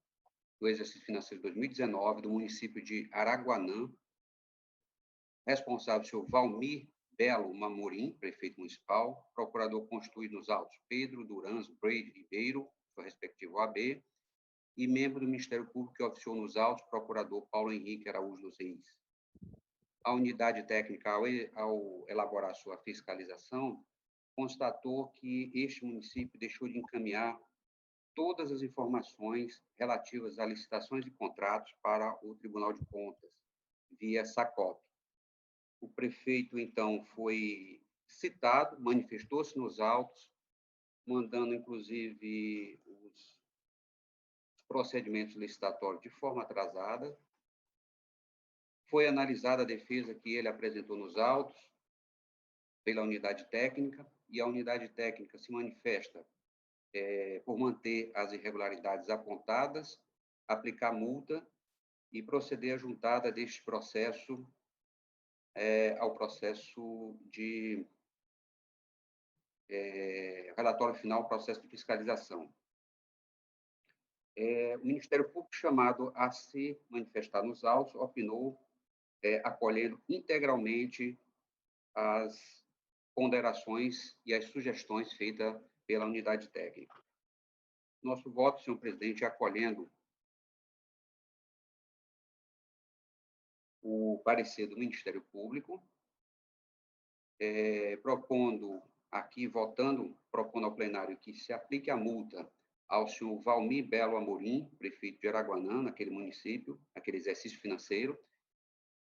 do exercício financeiro de 2019 do município de Araguanã, responsável senhor Valmir Belo Mamorim, prefeito municipal, procurador constituído nos autos Pedro Duranzo Brade Ribeiro, seu respectivo AB, e membro do Ministério Público que oficiou nos autos, procurador Paulo Henrique Araújo dos Reis. A unidade técnica, ao elaborar sua fiscalização, constatou que este município deixou de encaminhar todas as informações relativas a licitações e contratos para o Tribunal de Contas, via SACOP. O prefeito, então, foi citado, manifestou-se nos autos, mandando, inclusive, os procedimentos licitatórios de forma atrasada. Foi analisada a defesa que ele apresentou nos autos pela unidade técnica, e a unidade técnica se manifesta por manter as irregularidades apontadas, aplicar multa e proceder à juntada deste processo ao processo de relatório final, processo de fiscalização. O Ministério Público, chamado a se manifestar nos autos, opinou acolhendo integralmente as ponderações e as sugestões feitas pela unidade técnica. Nosso voto, senhor presidente, acolhendo o parecer do Ministério Público, propondo ao plenário que se aplique a multa ao senhor Valmir Belo Amorim, prefeito de Araguanã, naquele município, naquele exercício financeiro,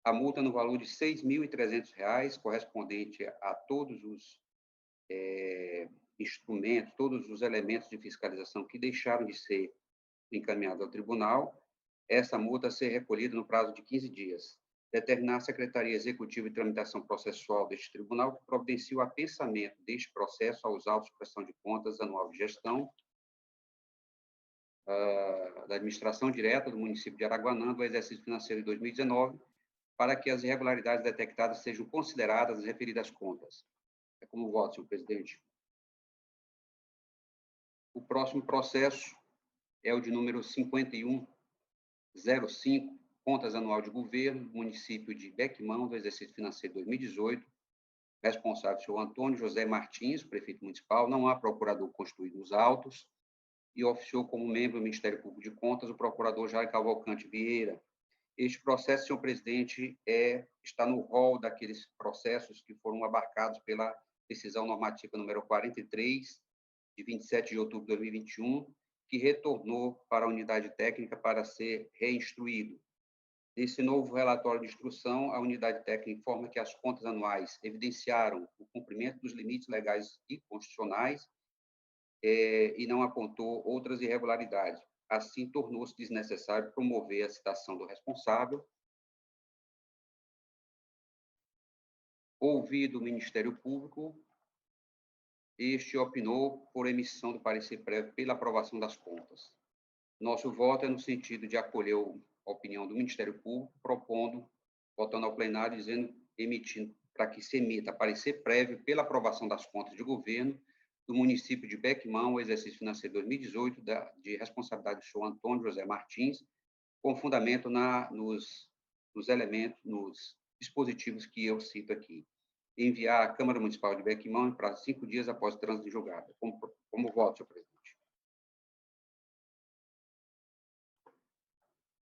a multa no valor de R$ 6.300, correspondente a todos os instrumentos, todos os elementos de fiscalização que deixaram de ser encaminhados ao tribunal, essa multa ser recolhida no prazo de 15 dias. Determinar a Secretaria Executiva de Tramitação Processual deste tribunal que providencie o apensamento deste processo aos autos de prestação de contas anual de gestão da administração direta do município de Araguanã do exercício financeiro de 2019, para que as irregularidades detectadas sejam consideradas as referidas contas. É como voto, senhor presidente. O próximo processo é o de número 5105, contas anual de governo, município de Bequimão, do exercício financeiro de 2018, responsável, senhor Antônio José Martins, prefeito municipal, não há procurador constituído nos autos, e oficiou como membro do Ministério Público de Contas o procurador Jair Cavalcante Vieira. Este processo, senhor presidente, está no rol daqueles processos que foram abarcados pela decisão normativa número 43, de 27 de outubro de 2021, que retornou para a unidade técnica para ser reinstruído. Nesse novo relatório de instrução, a unidade técnica informa que as contas anuais evidenciaram o cumprimento dos limites legais e constitucionais e não apontou outras irregularidades. Assim, tornou-se desnecessário promover a citação do responsável. Ouvido o Ministério Público, este opinou por emissão do parecer prévio pela aprovação das contas. Nosso voto é no sentido de acolher a opinião do Ministério Público, votando ao plenário, emitindo para que se emita parecer prévio pela aprovação das contas de governo do município de Bequimão, o exercício financeiro 2018, de responsabilidade do senhor Antônio José Martins, com fundamento nos elementos, nos dispositivos que eu cito aqui. Enviar à Câmara Municipal de Bequimão em prazo de 5 dias após o trânsito em julgado. Como voto, senhor presidente.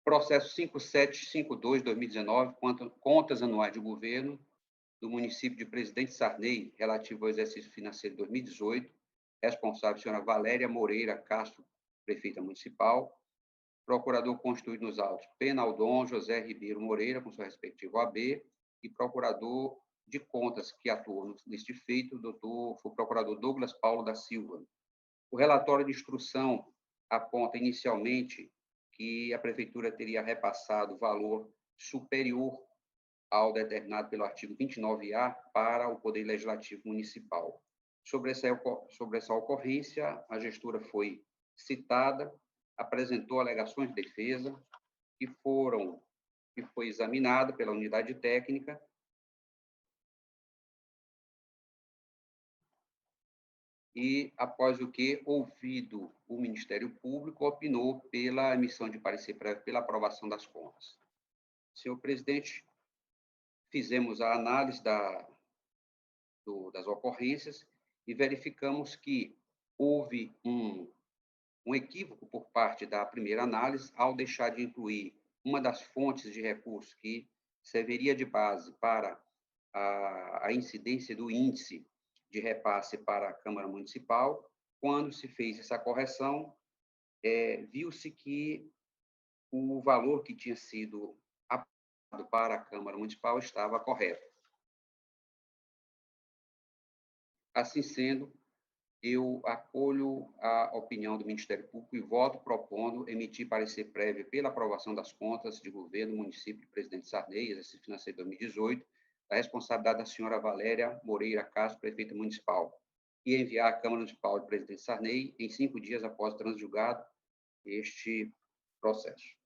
Processo 5752/2019, contas anuais de governo do município de Presidente Sarney, relativo ao exercício financeiro de 2018, responsável, senhora Valéria Moreira Castro, prefeita municipal, procurador constituído nos autos, Penaldon José Ribeiro Moreira, com seu respectivo AB, e procurador de contas que atuou neste feito, foi o procurador Douglas Paulo da Silva. O relatório de instrução aponta inicialmente que a prefeitura teria repassado valor superior ao determinado pelo artigo 29A para o Poder Legislativo Municipal. Sobre essa ocorrência, a gestora foi citada, apresentou alegações de defesa, que foi examinada pela unidade técnica, e, após o que, ouvido o Ministério Público, opinou pela emissão de parecer prévio pela aprovação das contas. Senhor presidente, fizemos a análise das ocorrências e verificamos que houve um equívoco por parte da primeira análise ao deixar de incluir uma das fontes de recursos que serviria de base para a incidência do índice de repasse para a Câmara Municipal. Quando se fez essa correção, viu-se que o valor que tinha sido aplicado para a Câmara Municipal estava correto. Assim sendo, eu acolho a opinião do Ministério Público e voto propondo emitir parecer prévio pela aprovação das contas de governo do município de Presidente Sarney, exercício financeiro 2018, da responsabilidade da senhora Valéria Moreira Castro, prefeita municipal, e enviar à Câmara Municipal de Presidente Sarney em 5 dias após o trânsito julgado este processo.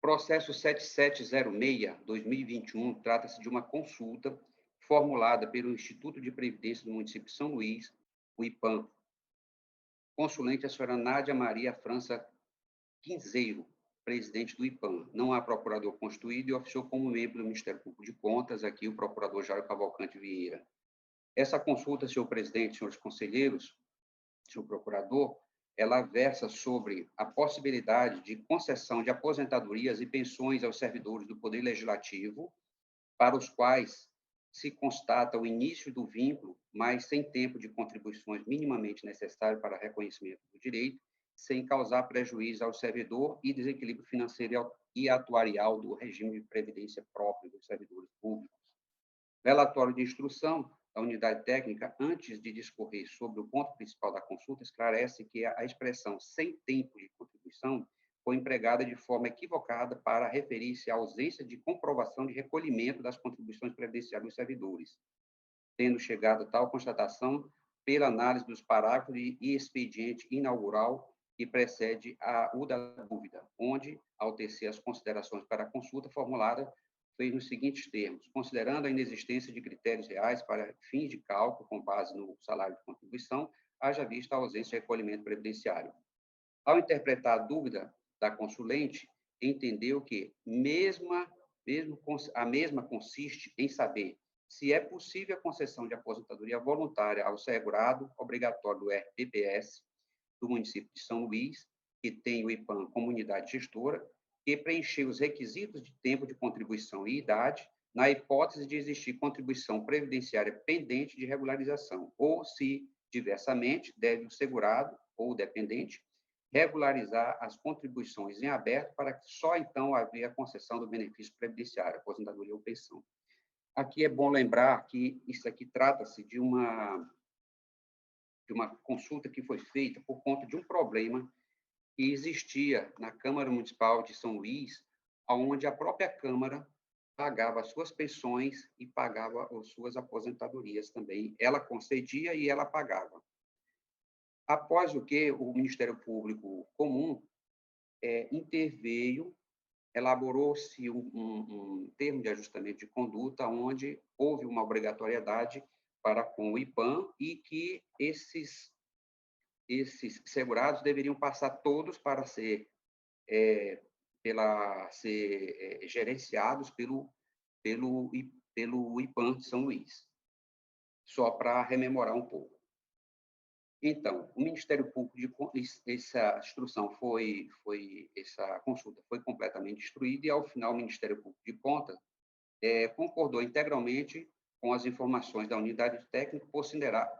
Processo 7706/2021 trata-se de uma consulta formulada pelo Instituto de Previdência do município de São Luís, o IPAM. Consulente a senhora Nádia Maria França Quinzeiro, presidente do IPAM. Não há procurador constituído e oficiou como membro do Ministério Público de Contas, aqui o procurador Jairo Cavalcante Vieira. Essa consulta, senhor presidente, senhores conselheiros, senhor procurador, ela versa sobre a possibilidade de concessão de aposentadorias e pensões aos servidores do Poder Legislativo, para os quais se constata o início do vínculo, mas sem tempo de contribuições minimamente necessário para reconhecimento do direito, sem causar prejuízo ao servidor e desequilíbrio financeiro e atuarial do regime de previdência próprio dos servidores públicos. Relatório de instrução da unidade técnica, antes de discorrer sobre o ponto principal da consulta, esclarece que a expressão sem tempo de contribuição foi empregada de forma equivocada para referir-se à ausência de comprovação de recolhimento das contribuições previdenciárias dos servidores, tendo chegado a tal constatação pela análise dos parágrafos e expediente inaugural que precede o da dúvida, onde, ao tecer as considerações para a consulta formulada, fez nos seguintes termos: considerando a inexistência de critérios reais para fins de cálculo com base no salário de contribuição, haja vista a ausência de recolhimento previdenciário. Ao interpretar a dúvida da consulente, entendeu que a mesma consiste em saber se é possível a concessão de aposentadoria voluntária ao segurado obrigatório do RPPS do município de São Luís, que tem o IPAM como unidade gestora, que preencheu os requisitos de tempo de contribuição e idade, na hipótese de existir contribuição previdenciária pendente de regularização, ou, se diversamente, deve o segurado ou o dependente regularizar as contribuições em aberto para que só então haver a concessão do benefício previdenciário, aposentadoria ou pensão. Aqui é bom lembrar que isso aqui trata-se de uma consulta que foi feita por conta de um problema que existia na Câmara Municipal de São Luís, onde a própria Câmara pagava as suas pensões e pagava as suas aposentadorias também. Ela concedia e ela pagava. Após o que o Ministério Público Comum interveio, elaborou-se um termo de ajustamento de conduta, onde houve uma obrigatoriedade para com o IPAM e que esses segurados deveriam passar todos para ser gerenciados pelo IPAM de São Luís, só para rememorar um pouco. Então, o Ministério Público, essa consulta foi completamente destruída e, ao final, o Ministério Público de Contas concordou integralmente com as informações da unidade técnica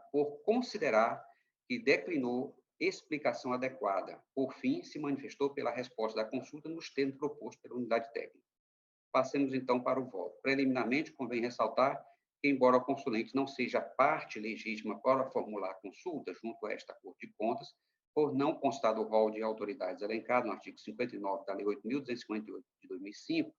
por considerar que declinou explicação adequada. Por fim, se manifestou pela resposta da consulta nos termos propostos pela unidade técnica. Passemos, então, para o voto. Preliminarmente, convém ressaltar que, embora o consulente não seja parte legítima para formular a consulta junto a esta Corte de Contas, por não constar do rol de autoridades elencado no artigo 59 da Lei 8.258 de 2005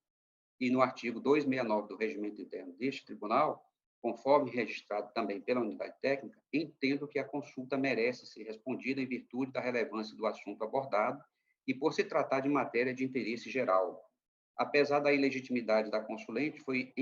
e no artigo 269 do Regimento Interno deste Tribunal, conforme registrado também pela unidade técnica, entendo que a consulta merece ser respondida em virtude da relevância do assunto abordado e por se tratar de matéria de interesse geral. Apesar da ilegitimidade da consulente, foi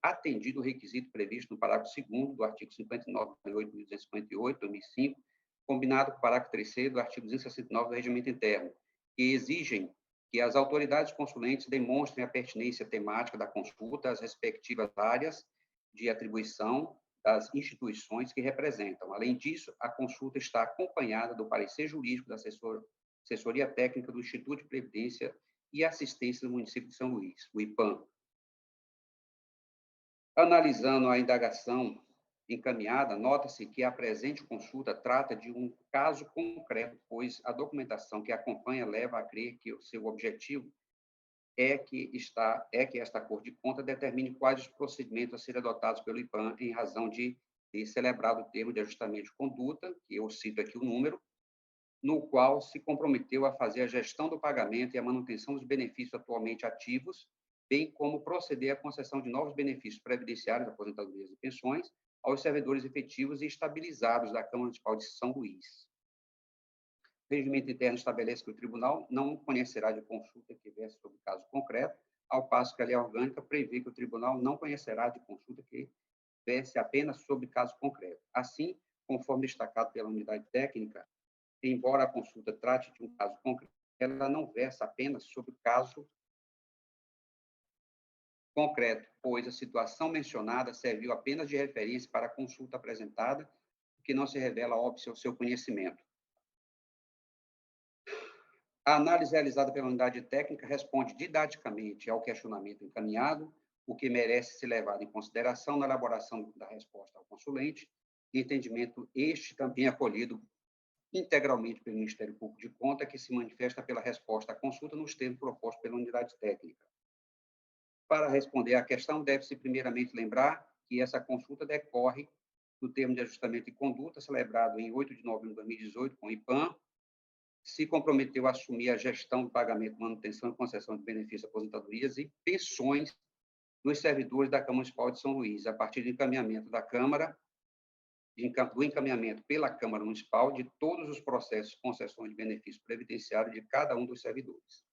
atendido o requisito previsto no parágrafo 2º do artigo 59 da Lei 8.258, de 2005, combinado com o parágrafo 3º do artigo 269 do Regimento Interno, que exigem que as autoridades consulentes demonstrem a pertinência temática da consulta às respectivas áreas de atribuição das instituições que representam. Além disso, a consulta está acompanhada do parecer jurídico da assessoria técnica do Instituto de Previdência e Assistência do município de São Luís, o IPAM. Analisando a indagação encaminhada, nota-se que a presente consulta trata de um caso concreto, pois a documentação que acompanha leva a crer que o seu objetivo é que esta Corte de Contas determine quais os procedimentos a serem adotados pelo IPAM em razão de ter celebrado o termo de ajustamento de conduta, que eu cito aqui o número, no qual se comprometeu a fazer a gestão do pagamento e a manutenção dos benefícios atualmente ativos, bem como proceder à concessão de novos benefícios previdenciários, aposentadorias e pensões aos servidores efetivos e estabilizados da Câmara Municipal de São Luís. O regimento interno estabelece que o tribunal não conhecerá de consulta que verse sobre caso concreto, ao passo que a lei orgânica prevê que o tribunal não conhecerá de consulta que verse apenas sobre caso concreto. Assim, conforme destacado pela unidade técnica, embora a consulta trate de um caso concreto, ela não versa apenas sobre o caso concreto, pois a situação mencionada serviu apenas de referência para a consulta apresentada, o que não se revela óbvio seu conhecimento. A análise realizada pela unidade técnica responde didaticamente ao questionamento encaminhado, o que merece ser levado em consideração na elaboração da resposta ao consulente, entendimento este também acolhido integralmente pelo Ministério Público de Contas, que se manifesta pela resposta à consulta nos termos propostos pela unidade técnica. Para responder à questão, deve-se primeiramente lembrar que essa consulta decorre do termo de ajustamento de conduta celebrado em 8 de novembro de 2018 com o IPAM, se comprometeu a assumir a gestão do pagamento, manutenção e concessão de benefícios, aposentadorias e pensões dos servidores da Câmara Municipal de São Luís, a partir do encaminhamento da Câmara, do encaminhamento pela Câmara Municipal de todos os processos de concessão de benefícios previdenciários de cada um dos servidores.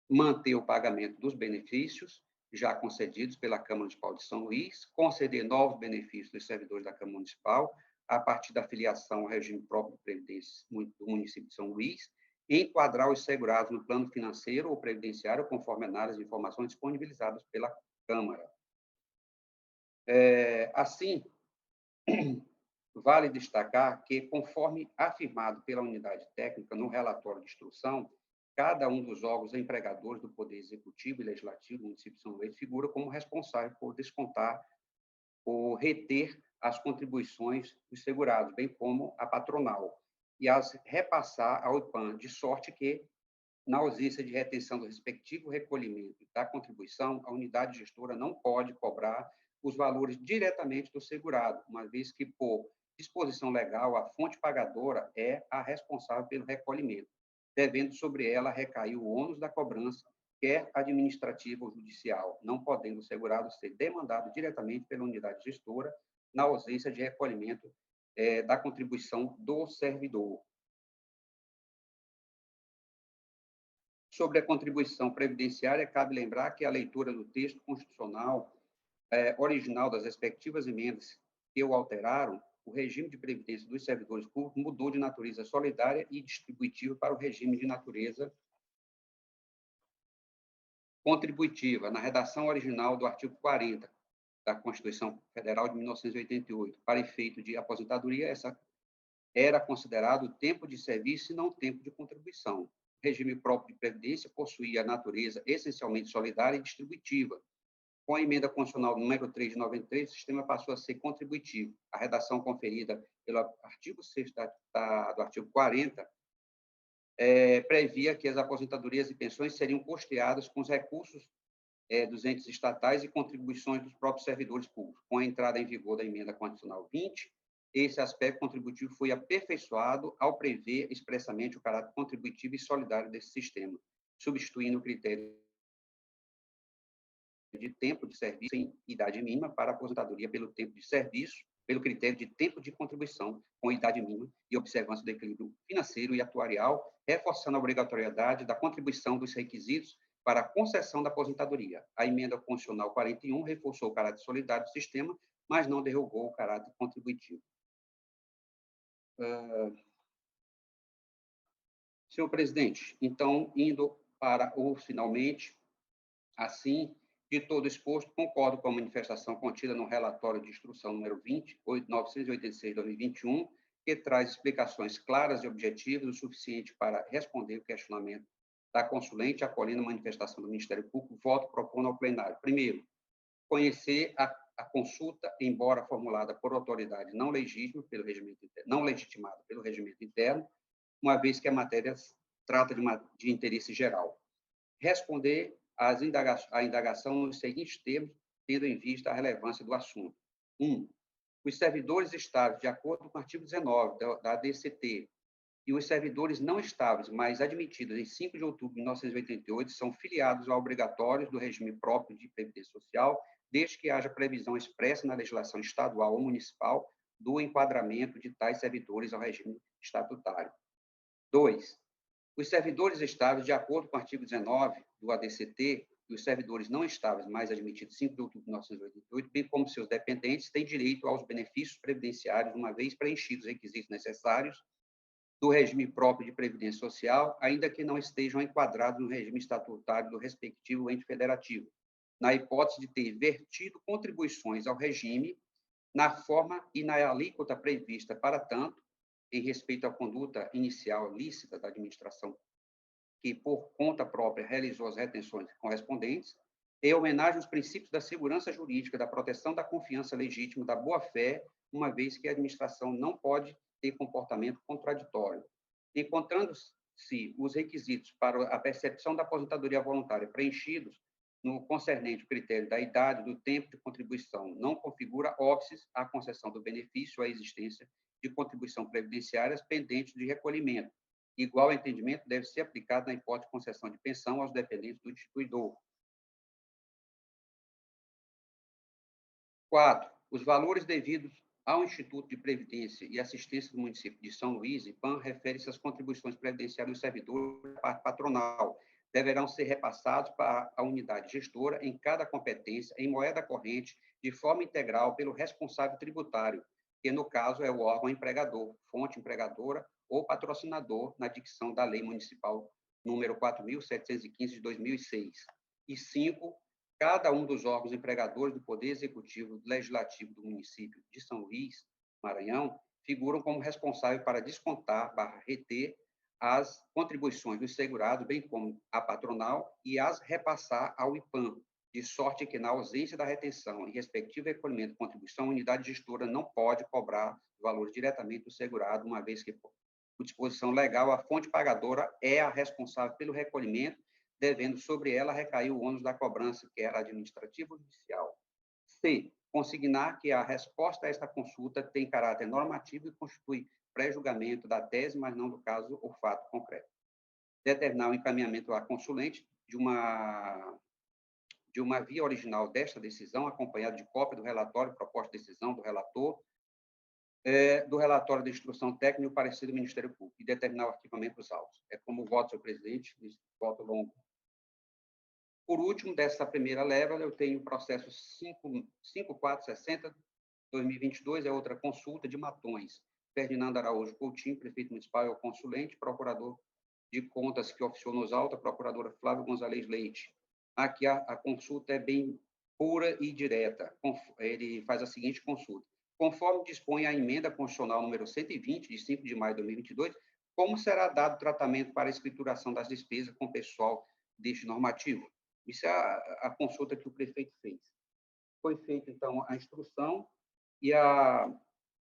Manter o pagamento dos benefícios já concedidos pela Câmara Municipal de São Luís, conceder novos benefícios dos servidores da Câmara Municipal, a partir da filiação ao regime próprio de previdência do município de São Luís, enquadrar os segurados no plano financeiro ou previdenciário, conforme análise de informações disponibilizadas pela Câmara. Assim, vale destacar que, conforme afirmado pela unidade técnica no relatório de instrução, cada um dos órgãos empregadores do Poder Executivo e Legislativo do município de São Luís figura como responsável por descontar ou reter as contribuições dos segurados, bem como a patronal, e as repassar ao IPAM, de sorte que, na ausência de retenção do respectivo recolhimento da contribuição, a unidade gestora não pode cobrar os valores diretamente do segurado, uma vez que, por disposição legal, a fonte pagadora é a responsável pelo recolhimento, devendo sobre ela recair o ônus da cobrança, quer administrativa ou judicial, não podendo o segurado ser demandado diretamente pela unidade gestora, na ausência de recolhimento da contribuição do servidor. Sobre a contribuição previdenciária, cabe lembrar que a leitura do texto constitucional original das respectivas emendas que o alteraram, o regime de previdência dos servidores públicos mudou de natureza solidária e distributiva para o regime de natureza contributiva, na redação original do artigo 40 da Constituição Federal de 1988. Para efeito de aposentadoria, essa era considerado tempo de serviço e não tempo de contribuição. O regime próprio de previdência possuía natureza essencialmente solidária e distributiva. Com a emenda constitucional número 3 de 93, o sistema passou a ser contributivo. A redação conferida pelo artigo 6º do artigo 40 previa que as aposentadorias e pensões seriam custeadas com os recursos dos entes estatais e contribuições dos próprios servidores públicos. Com a entrada em vigor da emenda constitucional 20, esse aspecto contributivo foi aperfeiçoado ao prever expressamente o caráter contributivo e solidário desse sistema, substituindo o critério de tempo de serviço em idade mínima para a aposentadoria pelo tempo de serviço, pelo critério de tempo de contribuição com idade mínima e observância do equilíbrio financeiro e atuarial, reforçando a obrigatoriedade da contribuição dos requisitos para a concessão da aposentadoria. A emenda constitucional 41 reforçou o caráter solidário do sistema, mas não derrubou o caráter contributivo. Senhor presidente, então, indo para o finalmente, assim, de todo exposto, concordo com a manifestação contida no relatório de instrução número 986/2021, que traz explicações claras e objetivas o suficiente para responder o questionamento da consulente, acolhendo a manifestação do Ministério Público, voto propondo ao plenário. Primeiro, conhecer a consulta, embora formulada por autoridade não legitimada pelo regimento interno, uma vez que a matéria trata de interesse geral. Responder a indagação nos seguintes termos, tendo em vista a relevância do assunto. 1. Os servidores estáveis, de acordo com o artigo 19 da ADCT, e os servidores não estáveis, mas admitidos em 5 de outubro de 1988, são filiados a obrigatórios do regime próprio de previdência social, desde que haja previsão expressa na legislação estadual ou municipal do enquadramento de tais servidores ao regime estatutário. 2. Os servidores estáveis, de acordo com o artigo 19 do ADCT, e os servidores não estáveis, mais admitidos 5 de outubro de 1988, bem como seus dependentes, têm direito aos benefícios previdenciários, uma vez preenchidos os requisitos necessários do regime próprio de previdência social, ainda que não estejam enquadrados no regime estatutário do respectivo ente federativo, na hipótese de ter vertido contribuições ao regime na forma e na alíquota prevista para tanto, em respeito à conduta inicial lícita da administração que, por conta própria, realizou as retenções correspondentes, em homenagem aos princípios da segurança jurídica, da proteção da confiança legítima, da boa-fé, uma vez que a administração não pode ter comportamento contraditório. Encontrando-se os requisitos para a percepção da aposentadoria voluntária preenchidos no concernente critério da idade, do tempo de contribuição, não configura óbices à concessão do benefício à existência de contribuição previdenciárias pendentes de recolhimento. Igual entendimento deve ser aplicado na hipótese de concessão de pensão aos dependentes do instituidor. 4. Os valores devidos ao Instituto de Previdência e Assistência do município de São Luís, IPAM, refere-se às contribuições previdenciárias dos servidores da parte patronal. Deverão ser repassados para a unidade gestora em cada competência em moeda corrente de forma integral pelo responsável tributário, que no caso é o órgão empregador, fonte empregadora ou patrocinador na dicção da Lei Municipal número 4.715 de 2006. E 5. Cada um dos órgãos empregadores do Poder Executivo e Legislativo do município de São Luís, Maranhão, figuram como responsável para descontar, reter as contribuições do segurado, bem como a patronal, e as repassar ao IPAM, de sorte que, na ausência da retenção e respectivo recolhimento de contribuição, a unidade gestora não pode cobrar valores diretamente do segurado, uma vez que, por disposição legal, a fonte pagadora é a responsável pelo recolhimento, devendo sobre ela recair o ônus da cobrança, que era administrativa ou judicial. C. Consignar que a resposta a esta consulta tem caráter normativo e constitui pré-julgamento da tese, mas não do caso ou fato concreto. Determinar o encaminhamento à consulente de uma via original desta decisão, acompanhado de cópia do relatório, proposta de decisão do relator, do relatório de instrução técnica e o parecer do Ministério Público, e determinar o arquivamento dos autos. É como voto, senhor presidente, voto longo. Por último, dessa primeira leva, eu tenho o processo 5460-2022, é outra consulta de Matões. Ferdinando Araújo Coutinho, prefeito municipal, é o consulente, procurador de contas que oficiou nos autos, a procuradora Flávia Gonzalez Leite. Aqui a consulta é bem pura e direta. Ele faz a seguinte consulta. Conforme dispõe a emenda constitucional número 120, de 5 de maio de 2022, como será dado tratamento para a escrituração das despesas com o pessoal deste normativo? Isso é a consulta que o prefeito fez. Foi feita, então, a instrução e a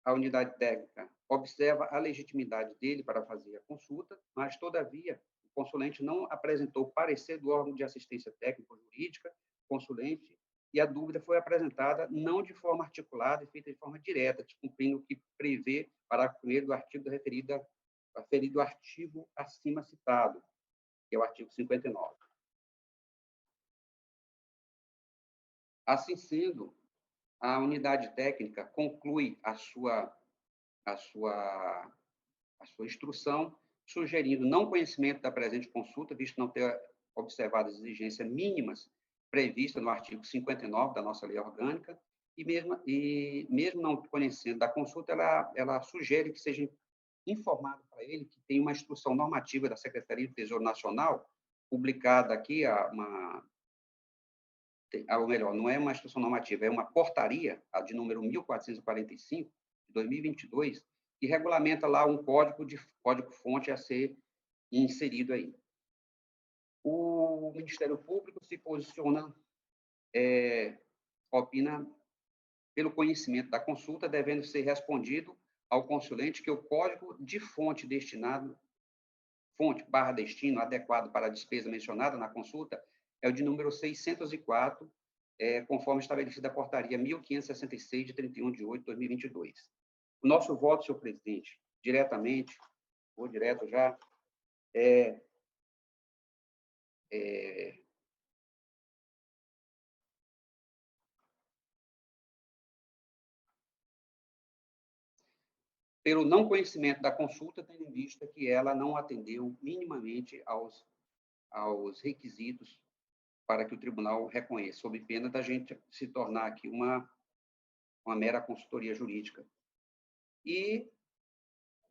unidade técnica observa a legitimidade dele para fazer a consulta, mas, todavia, o consulente não apresentou parecer do órgão de assistência técnico-jurídica, consulente, e a dúvida foi apresentada não de forma articulada e feita de forma direta, descumprindo o que prevê parágrafo 1º do artigo referido ao artigo acima citado, que é o artigo 59. Assim sendo, a unidade técnica conclui a sua instrução, sugerindo não conhecimento da presente consulta, visto não ter observado as exigências mínimas previstas no artigo 59 da nossa lei orgânica, e mesmo não conhecendo da consulta, ela sugere que seja informado para ele que tem uma instrução normativa da Secretaria do Tesouro Nacional, publicada aqui, ou melhor, não é uma instrução normativa, é uma portaria, a de número 1445, de 2022, que regulamenta lá um código-fonte a ser inserido aí. O Ministério Público se posiciona, opina pelo conhecimento da consulta, devendo ser respondido ao consulente que o código de fonte destinado, fonte/destino adequado para a despesa mencionada na consulta, é o de número 604, conforme estabelecida a portaria 1566, de 31 de 8 de 2022. O nosso voto, senhor presidente, diretamente, vou direto já, pelo não conhecimento da consulta, tendo em vista que ela não atendeu minimamente aos requisitos para que o tribunal reconheça, sob pena da gente se tornar aqui uma mera consultoria jurídica. E,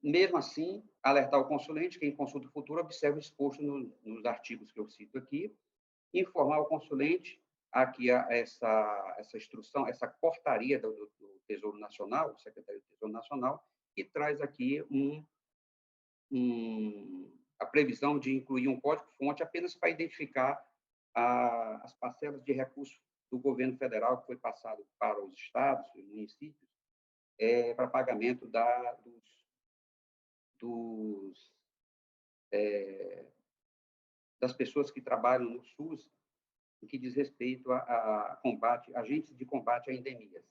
mesmo assim, alertar o consulente que, em consulta futura, observe o exposto nos artigos que eu cito aqui, informar o consulente aqui essa instrução, essa portaria do Tesouro Nacional, do Secretário do Tesouro Nacional, que traz aqui a previsão de incluir um código-fonte apenas para identificar as parcelas de recursos do governo federal que foi passado para os estados e municípios para pagamento das pessoas que trabalham no SUS, no que diz respeito a agentes de combate a endemias.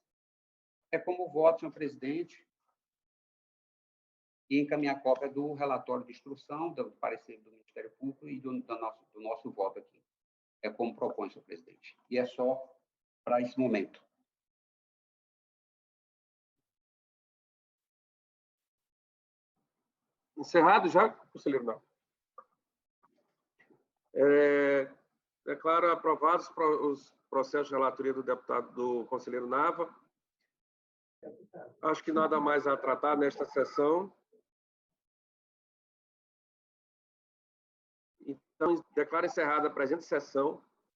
É como voto, senhor presidente, e encaminhar cópia do relatório de instrução, do parecer do Ministério Público e do nosso voto aqui. É como propõe, senhor presidente. E é só para esse momento. Encerrado já, conselheiro Nava? Declaro aprovados os processos de relatoria do deputado do conselheiro Nava. Acho que nada mais a tratar nesta sessão. Então, declaro encerrada a presente sessão.